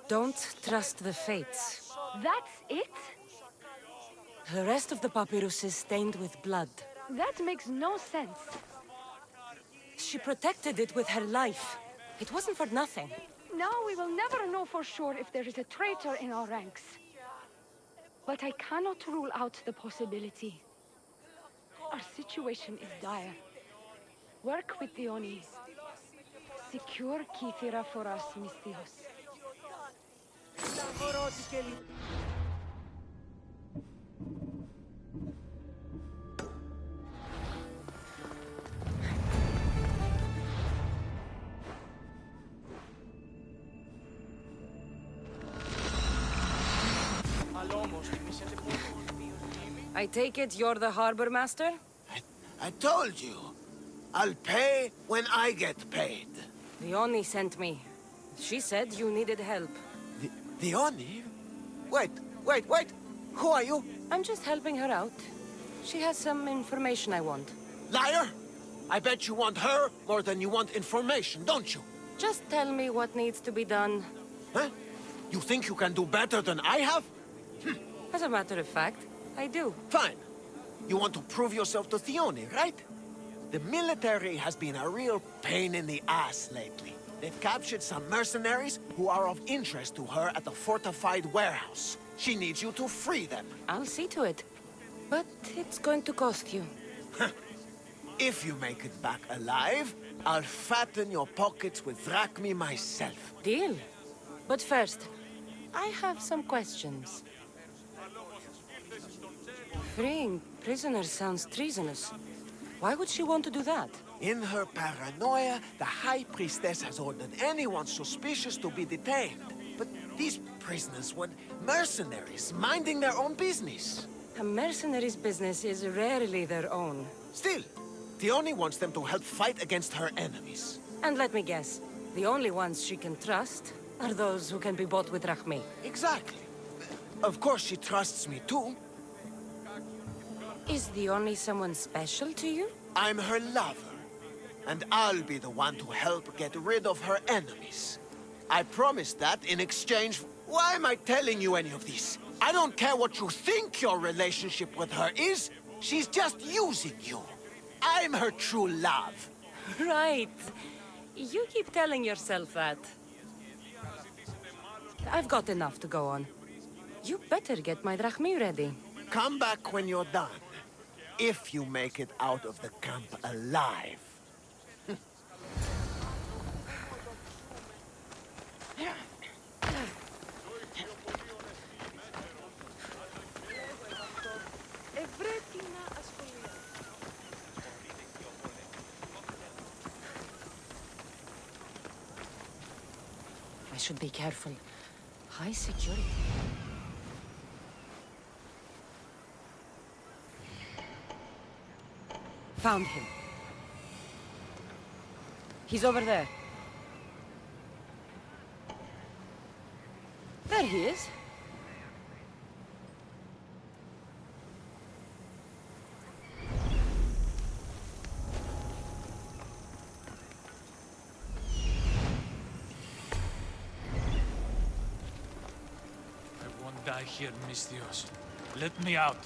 "Don't trust the fates." That's it? The rest of the papyrus is stained with blood. That makes no sense. She protected it with her life. It wasn't for nothing. Now we will never know for sure if there is a traitor in our ranks. But I cannot rule out the possibility. Our situation is dire. Work with the Oni. Secure Kythera for us, Misthios. I take it you're the harbor master? I told you. I'll pay when I get paid. The Oni sent me. She said you needed help. The Oni? Wait. Who are you? I'm just helping her out. She has some information I want. Liar! I bet you want her more than you want information, don't you? Just tell me what needs to be done. Huh? You think you can do better than I have? As a matter of fact, I do. Fine. You want to prove yourself to Theoni, right? The military has been a real pain in the ass lately. They've captured some mercenaries who are of interest to her at the fortified warehouse. She needs you to free them. I'll see to it. But it's going to cost you. If you make it back alive, I'll fatten your pockets with drachmi myself. Deal. But first, I have some questions. Freeing prisoners sounds treasonous. Why would she want to do that? In her paranoia, the High Priestess has ordered anyone suspicious to be detained. But these prisoners were mercenaries, minding their own business. A mercenary's business is rarely their own. Still, Theone wants them to help fight against her enemies. And let me guess, the only ones she can trust are those who can be bought with Rahmi. Exactly. Of course she trusts me too. Is Theone someone special to you? I'm her lover, and I'll be the one to help get rid of her enemies. I promised that in exchange. Why am I telling you any of this? I don't care what you think your relationship with her is. She's just using you. I'm her true love. Right. You keep telling yourself that. I've got enough to go on. You better get my Drachmi ready. Come back when you're done. If you make it out of the camp alive. I should be careful. High security. Found him. He's over there. There he is. I won't die here, Misthios. Let me out.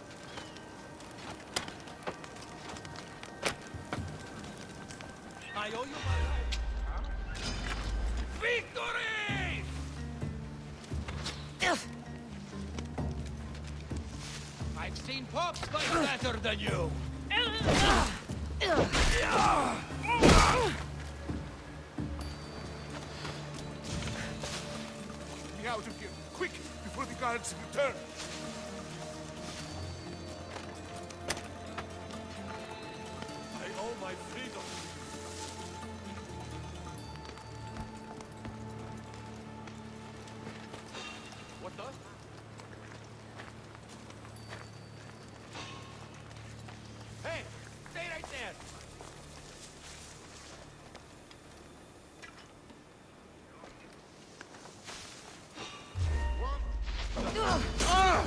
I owe you my life. Victory! I've seen Pops fight better than you. Get me out of here, quick, before the guards return. I owe my freedom. What the? Hey, stay right there. Just die!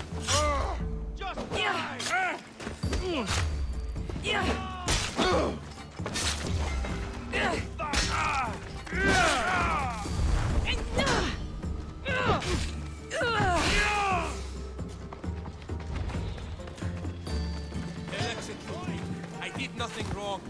They'll execute me. I did nothing wrong.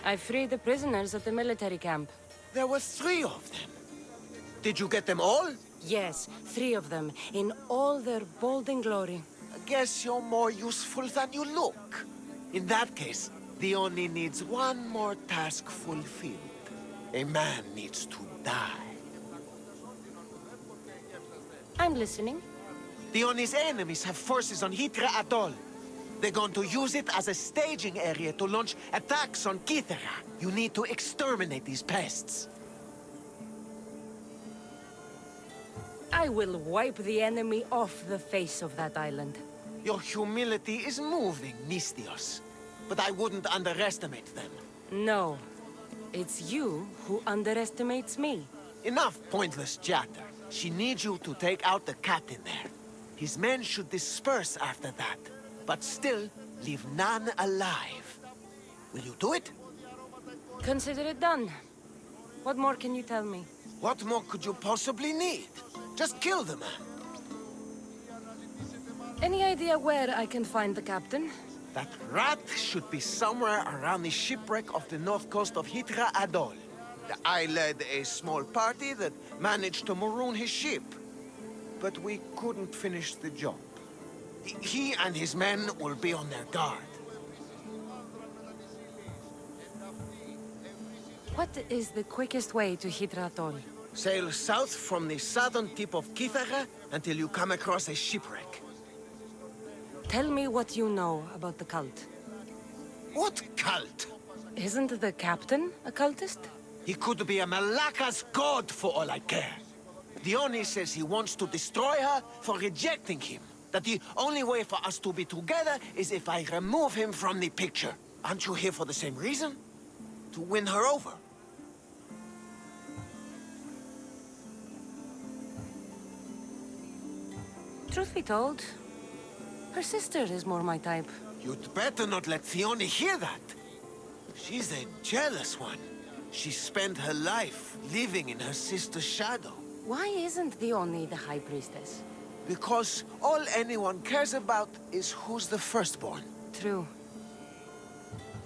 I freed the prisoners at the military camp. There were 3 of them. Did you get them all? Yes, 3 of them, in all their bolden glory. I guess you're more useful than you look. In that case, Theone needs one more task fulfilled. A man needs to die. I'm listening. Theone's enemies have forces on Hitra Atoll. They're going to use it as a staging area to launch attacks on Kythera. You need to exterminate these pests. I will wipe the enemy off the face of that island. Your humility is moving, Misthios. But I wouldn't underestimate them. No. It's you who underestimates me. Enough pointless chatter. She needs you to take out the captain there. His men should disperse after that, but still leave none alive. Will you do it? Consider it done. What more can you tell me? What more could you possibly need? Just kill the man. Any idea where I can find the captain? That rat should be somewhere around the shipwreck of the north coast of Hitra Adol. I led a small party that managed to maroon his ship. But we couldn't finish the job. He and his men will be on their guard. What is the quickest way to Hitra Adol? Sail south from the southern tip of Kythera until you come across a shipwreck. Tell me what you know about the cult. What cult? Isn't the captain a cultist? He could be a Malaka's god for all I care. Dione says he wants to destroy her for rejecting him. That the only way for us to be together is if I remove him from the picture. Aren't you here for the same reason? To win her over? Truth be told, her sister is more my type. You'd better not let Thione hear that. She's a jealous one. She spent her life living in her sister's shadow. Why isn't Thione the High Priestess? Because all anyone cares about is who's the firstborn. True.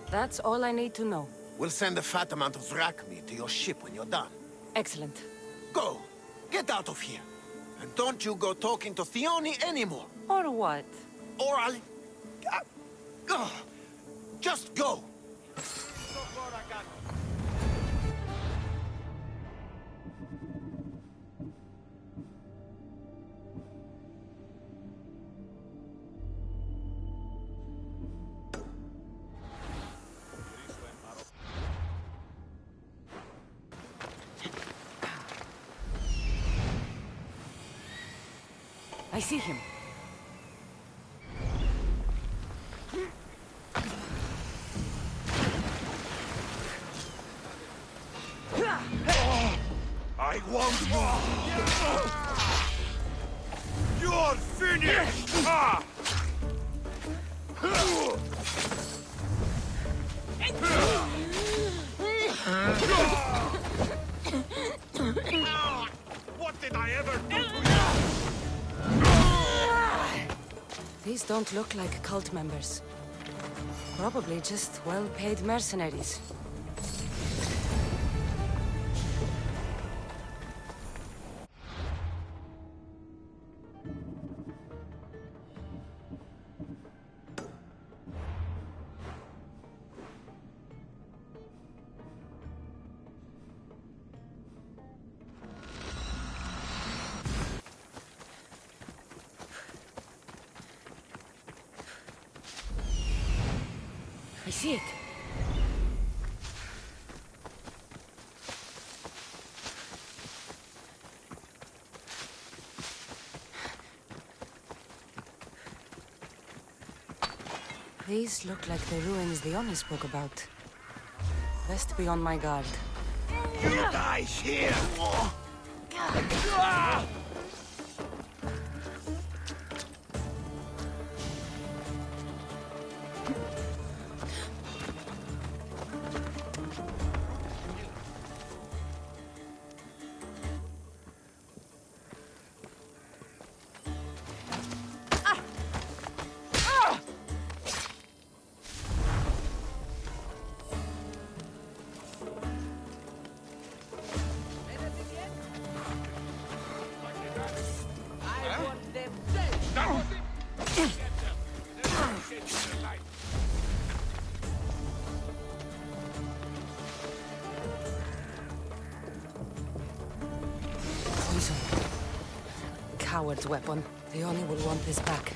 That's all I need to know. We'll send a fat amount of drachmi to your ship when you're done. Excellent. Go! Get out of here! And don't you go talking to Thione anymore! Or what? Or I'll... just go! I see him. I won't move! You're finished! What did I ever do to you? These don't look like cult members. Probably just well-paid mercenaries. I see it. These look like the ruins Dione spoke about. Best be on my guard. You die here! Poison. Coward's weapon. Dione will want this back.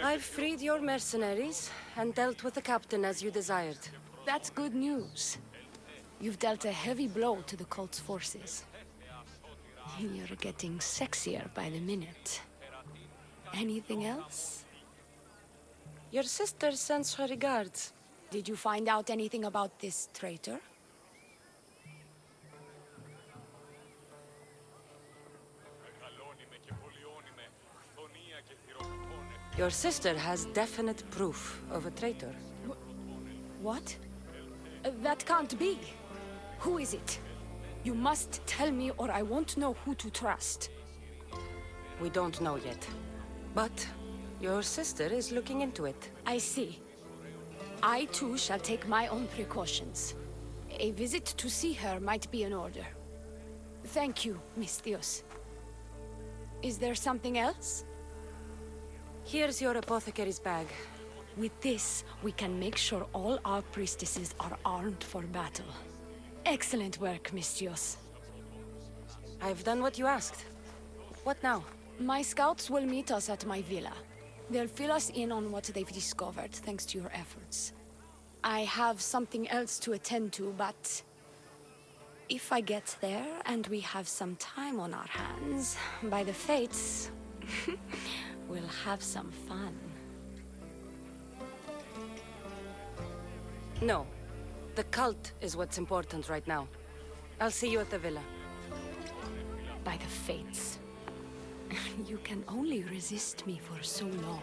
I've freed your mercenaries and dealt with the captain as you desired. That's good news. You've dealt a heavy blow to the cult's forces. You're getting sexier by the minute. Anything else? Your sister sends her regards. Did you find out anything about this traitor? Your sister has definite proof of a traitor. What? That can't be. Who is it? You must tell me or I won't know who to trust. We don't know yet. But your sister is looking into it. I see. I too shall take my own precautions. A visit to see her might be in order. Thank you, Misthios. Is there something else? Here's your apothecary's bag. With this, we can make sure all our priestesses are armed for battle. Excellent work, Misthios. I've done what you asked. What now? My scouts will meet us at my villa. They'll fill us in on what they've discovered, thanks to your efforts. I have something else to attend to, but... if I get there and we have some time on our hands, by the fates, we'll have some fun. No. The cult is what's important right now. I'll see you at the villa. By the fates. You can only resist me for so long.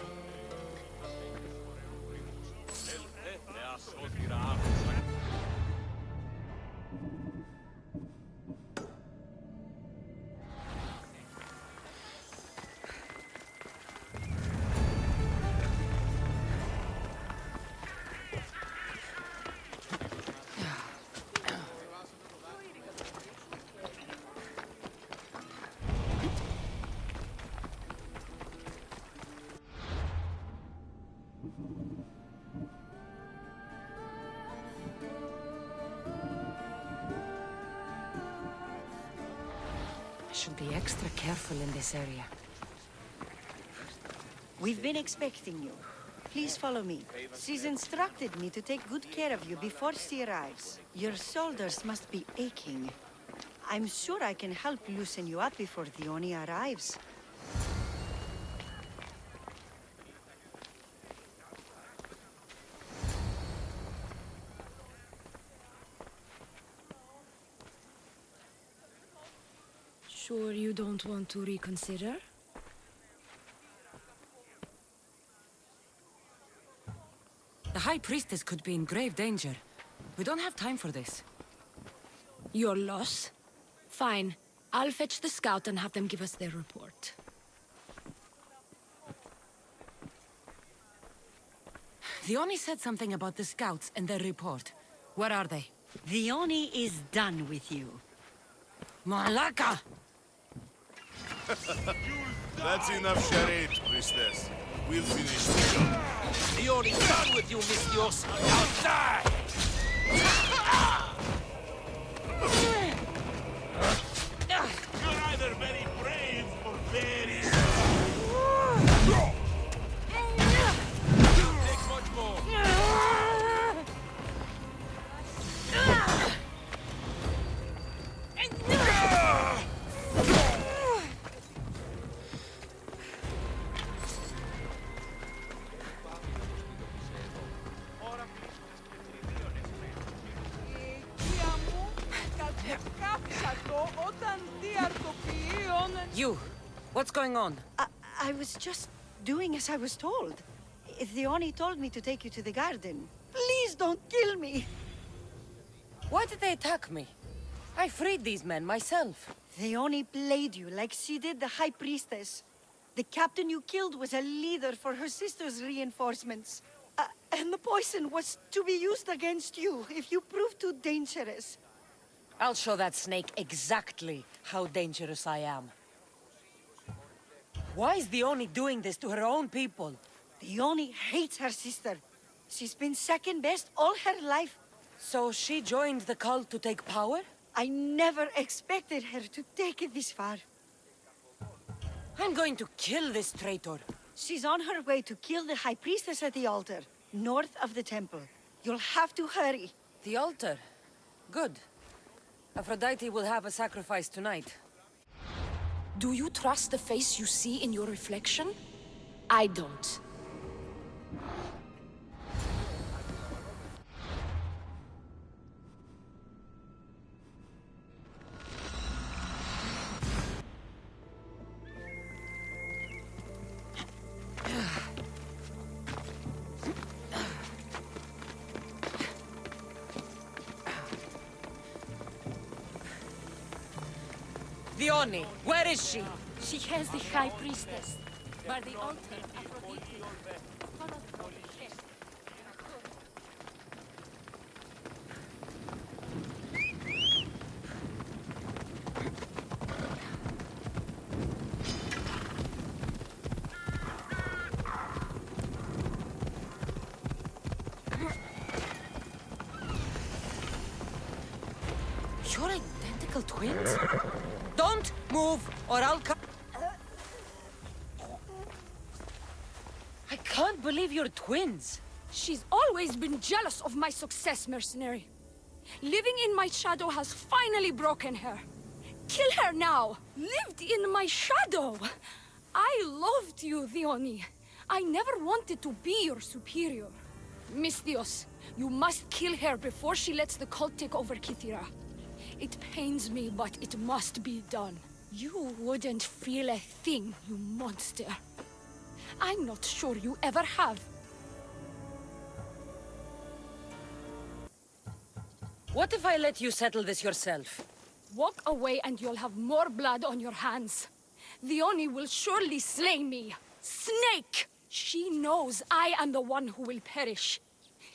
Should be extra careful in this area. We've been expecting you. Please follow me. She's instructed me to take good care of you before she arrives. Your shoulders must be aching. I'm sure I can help loosen you up before Dione arrives. Sure you don't want to reconsider? The High Priestess could be in grave danger. We don't have time for this. Your loss? Fine. I'll fetch the scout and have them give us their report. Dione said something about the scouts and their report. Where are they? Dione is done with you. Malaka! That's enough charade, priestess. We'll finish the job. Dione's done with you, Misthios. Now die! You're either very brave or very... Take much more. You! What's going on? I was just doing as I was told. Dione told me to take you to the garden. Please don't kill me! Why did they attack me? I freed these men myself. Dione played you like she did the High Priestess. The captain you killed was a leader for her sister's reinforcements. And the poison was to be used against you if you prove too dangerous. I'll show that snake exactly how dangerous I am. Why is Dione doing this to her own people? Dione hates her sister. She's been second best all her life. So she joined the cult to take power? I never expected her to take it this far. I'm going to kill this traitor. She's on her way to kill the High Priestess at the altar, north of the temple. You'll have to hurry. The altar? Good. Aphrodite will have a sacrifice tonight. Do you trust the face you see in your reflection? I don't. Dione, where is she? She has the High Priestess. By the altar, Aphrodite. You're identical twins? Don't move, or I'll come. I can't believe you're twins. She's always been jealous of my success, mercenary. Living in my shadow has finally broken her. Kill her now! Lived in my shadow! I loved you, Dione. I never wanted to be your superior. Misthios, you must kill her before she lets the cult take over Kythera. It pains me, but it must be done. You wouldn't feel a thing, you monster. I'm not sure you ever have. What if I let you settle this yourself? Walk away and you'll have more blood on your hands. Dione will surely slay me. Snake! She knows I am the one who will perish.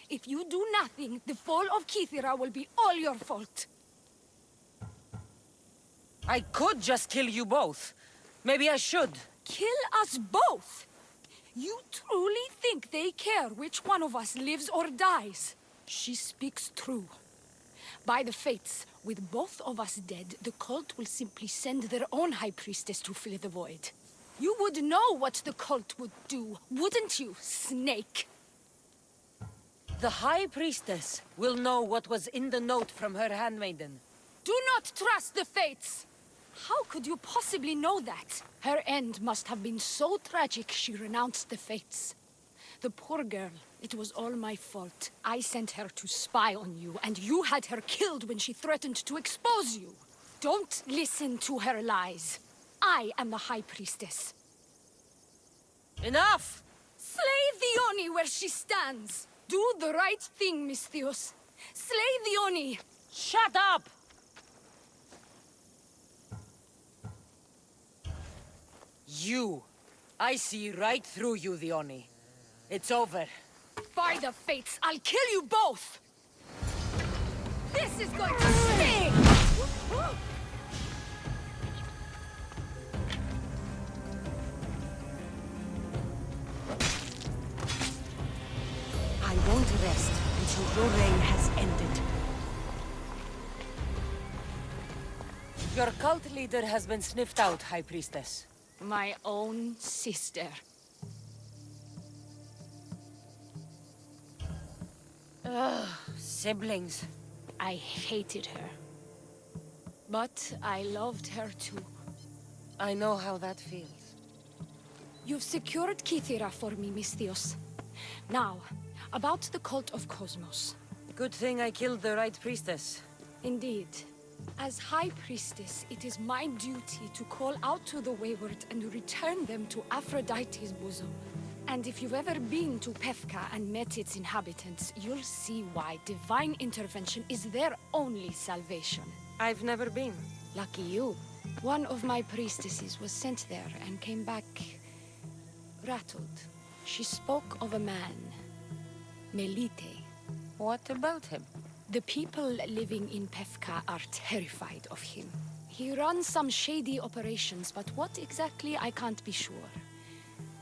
If you do nothing, the fall of Kythera will be all your fault. I could just kill you both. Maybe I should. Kill us both? You truly think they care which one of us lives or dies? She speaks true. By the fates, with both of us dead, the cult will simply send their own High Priestess to fill the void. You would know what the cult would do, wouldn't you, Snake? The High Priestess will know what was in the note from her handmaiden. Do not trust the fates! How could you possibly know that? Her end must have been so tragic she renounced the fates. The poor girl, it was all my fault. I sent her to spy on you, and you had her killed when she threatened to expose you. Don't listen to her lies. I am the High Priestess. Enough! Slay Dione where she stands! Do the right thing, Misthios. Slay Dione! Shut up! You. I see right through you, Dione. It's over. By the fates, I'll kill you both! This is going to sting! I won't rest until your reign has ended. Your cult leader has been sniffed out, High Priestess. My own sister. Ugh, siblings. I hated her. But I loved her too. I know how that feels. You've secured Kythera for me, Misthios. Now, about the cult of Kosmos. Good thing I killed the right priestess. Indeed. As High Priestess, it is my duty to call out to the wayward and return them to Aphrodite's bosom. And if you've ever been to Pefka and met its inhabitants, you'll see why divine intervention is their only salvation. I've never been. Lucky you. One of my priestesses was sent there and came back rattled. She spoke of a man, Melite. What about him? The people living in Pefka are terrified of him. He runs some shady operations, but what exactly I can't be sure.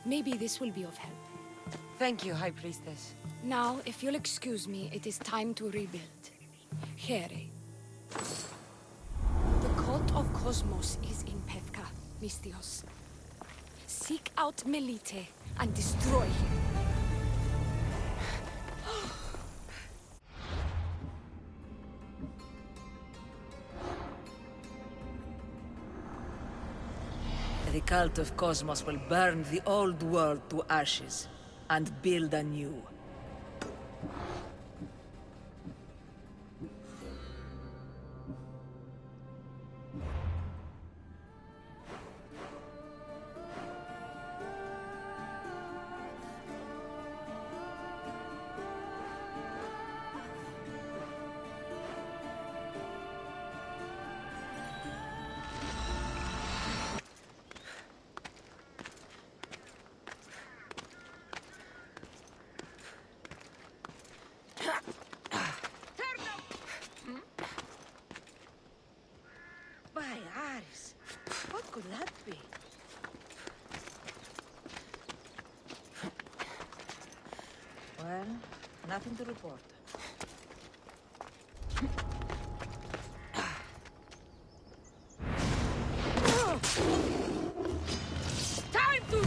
Maybe this will be of help. Thank you, High Priestess. Now, if you'll excuse me, it is time to rebuild. Here. The cult of Kosmos is in Pefka, Misthios. Seek out Melite and destroy him. The cult of Kosmos will burn the old world to ashes and build anew. What could that be? Well, nothing to report. Time to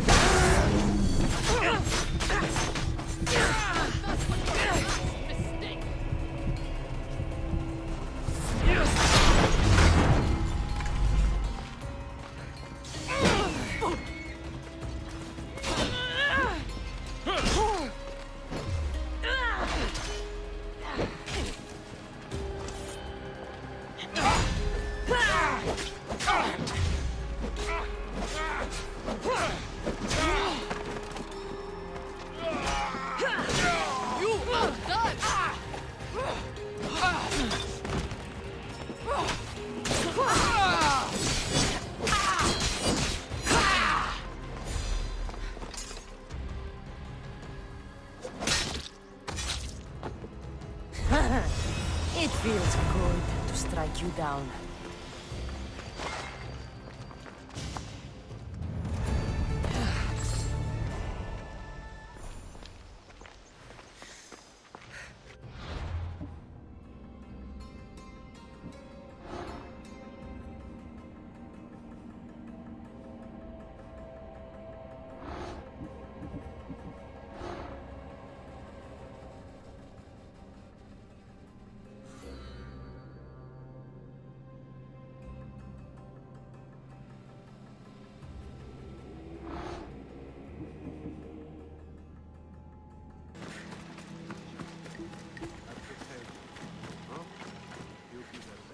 It feels good to strike you down.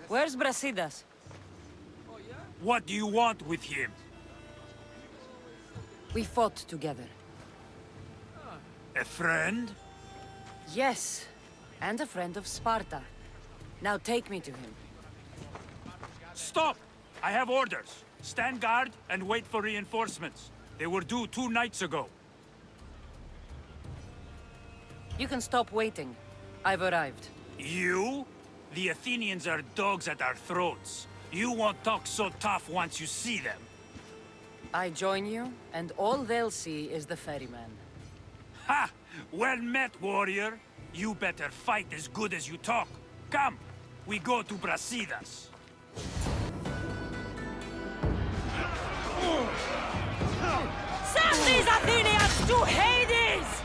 Where's Brasidas? What do you want with him? We fought together. A friend? Yes, and a friend of Sparta. Now take me to him. Stop! I have orders. Stand guard and wait for reinforcements. They were due 2 nights ago. You can stop waiting. I've arrived. You? The Athenians are dogs at our throats. You won't talk so tough once you see them. I join you, and all they'll see is the ferryman. Ha! Well met, warrior. You better fight as good as you talk. Come, we go to Brasidas. Send these Athenians to Hades!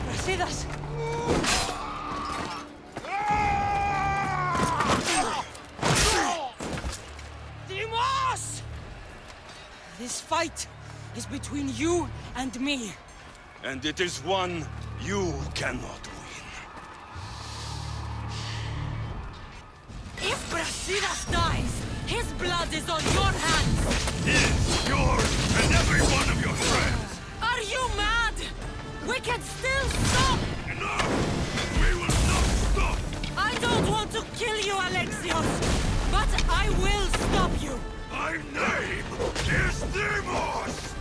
Brasidas! Dimos! This fight is between you and me. And it is one you cannot win. If Brasidas dies, his blood is on your hands! His, yours, and every one of your friends! Are you mad? We can still stop! No! We will not stop! I don't want to kill you, Alexios! But I will stop you! My name is Demos!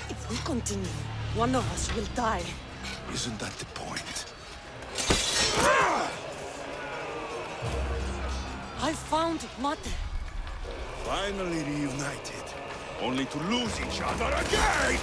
If we continue, one of us will die. Isn't that the point? I found Mate. Finally reunited, only to lose each other again!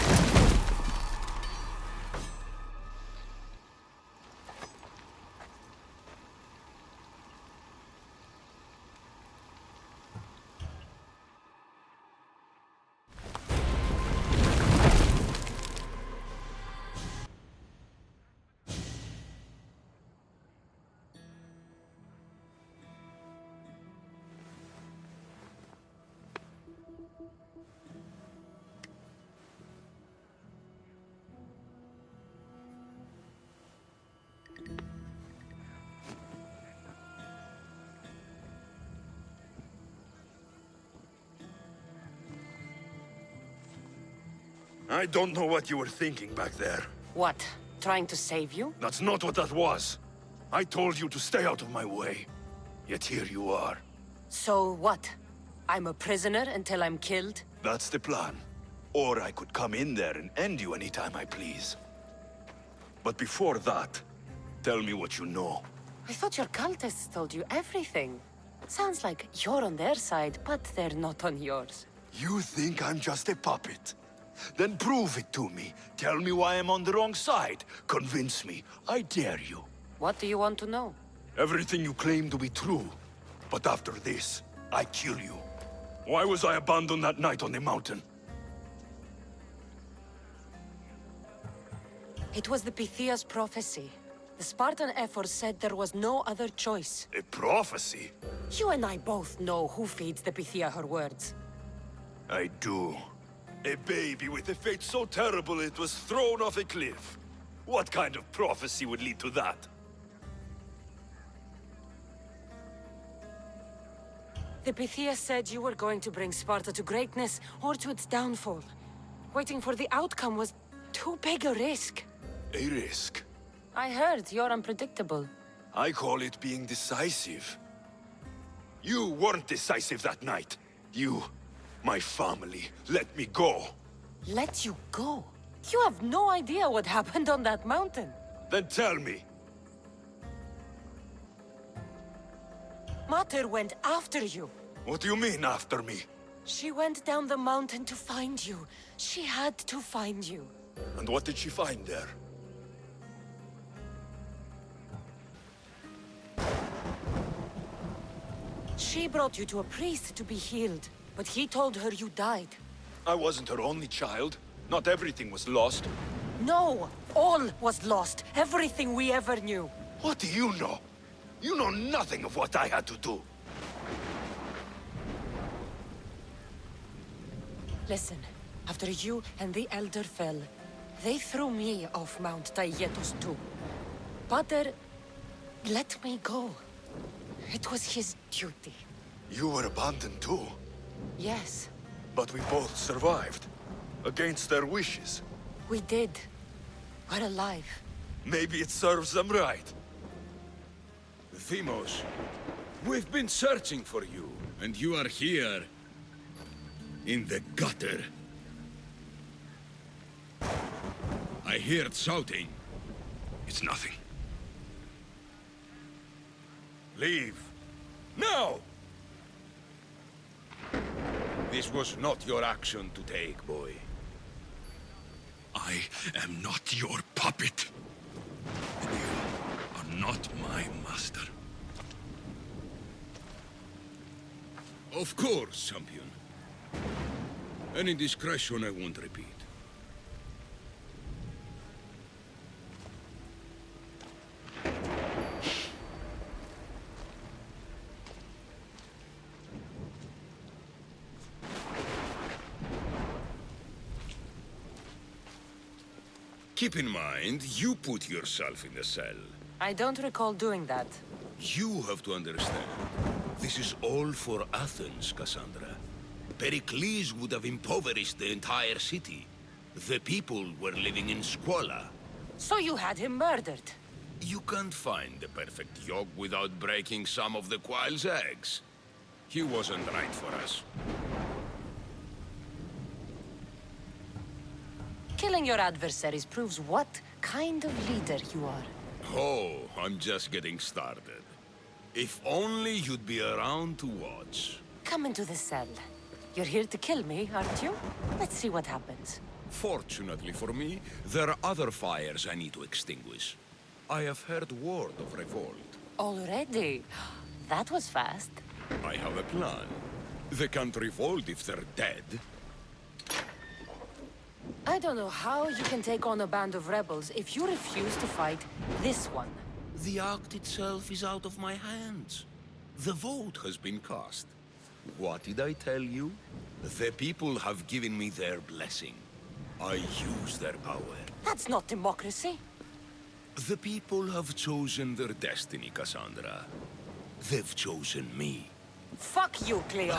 I don't know what you were thinking back there. What? Trying to save you? That's not what that was. I told you to stay out of my way. Yet here you are. So what? I'm a prisoner until I'm killed? That's the plan. Or I could come in there and end you anytime I please. But before that, tell me what you know. I thought your cultists told you everything. Sounds like you're on their side, but they're not on yours. You think I'm just a puppet? Then prove it to me. Tell me why I'm on the wrong side. Convince me. I dare you. What do you want to know? Everything you claim to be true. But after this, I kill you. Why was I abandoned that night on the mountain? It was the Pythia's prophecy. The Spartan Ephors said there was no other choice. A prophecy? You and I both know who feeds the Pythia her words. I do. A baby with a fate so terrible it was thrown off a cliff. What kind of prophecy would lead to that? The Pythia said you were going to bring Sparta to greatness or to its downfall. Waiting for the outcome was too big a risk. A risk? I heard you're unpredictable. I call it being decisive. You weren't decisive that night. You, my family, let me go. Let you go? You have no idea what happened on that mountain. Then tell me. Mater went after you. What do you mean, after me? She went down the mountain to find you. She had to find you. And what did she find there? She brought you to a priest to be healed, but he told her you died. I wasn't her only child. Not everything was lost. No! All was lost. Everything we ever knew. What do you know? You know nothing of what I had to do. Listen, after you and the Elder fell, they threw me off Mount Taietos too. Pater let me go. It was his duty. You were abandoned too. Yes, But we both survived. Against their wishes. we did. We're alive. Maybe it serves them right. Themos, we've been searching for you, and you are here. In the gutter. I heard shouting. It's nothing. Leave. Now! This was not your action to take, boy. I am not your puppet. And you are not my master. Of course, champion. Any indiscretion I won't repeat. Keep in mind, you put yourself in the cell. I don't recall doing that. You have to understand. This is all for Athens, Cassandra. Pericles would have impoverished the entire city. The people were living in squalor. So you had him murdered? You can't find the perfect yolk without breaking some of the quail's eggs. He wasn't right for us. Killing your adversaries proves what kind of leader you are. Oh, I'm just getting started. If only you'd be around to watch. Come into the cell. You're here to kill me, aren't you? Let's see what happens. Fortunately for me, there are other fires I need to extinguish. I have heard word of revolt. Already? That was fast. I have a plan. They can't revolt if they're dead. I don't know how you can take on a band of rebels if you refuse to fight this one. The act itself is out of my hands. The vote has been cast. What did I tell you? The people have given me their blessing. I use their power. That's not democracy. The people have chosen their destiny, Cassandra. They've chosen me. Fuck you, Cleon.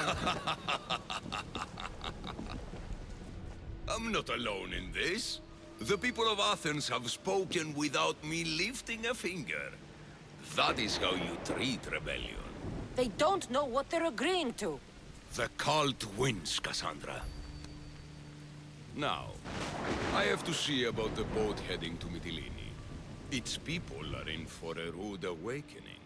I'm not alone in this. The people of Athens have spoken without me lifting a finger. That is how you treat rebellion. They don't know what they're agreeing to. The cult wins, Cassandra. Now, I have to see about the boat heading to Mytilene. Its people are in for a rude awakening.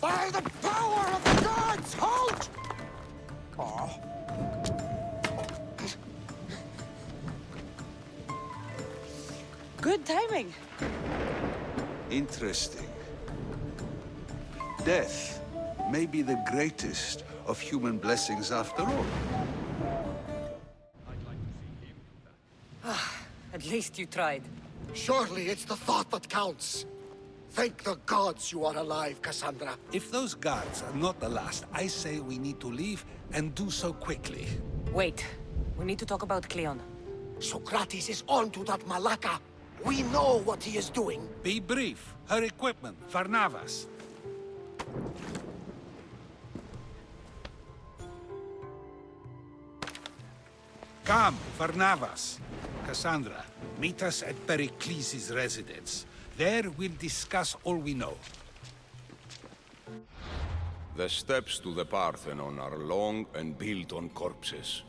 By the power of the gods, halt! Good timing. Interesting. Death may be the greatest of human blessings after all. At least you tried. Surely it's the thought that counts. Thank the gods you are alive, Cassandra. If those guards are not the last, I say we need to leave and do so quickly. Wait. We need to talk about Cleon. Socrates is on to that Malaka. We know what he is doing. Be brief. Her equipment, Varnavas. Come, Varnavas. Cassandra, meet us at Pericles' residence. There we'll discuss all we know. The steps to the Parthenon are long and built on corpses.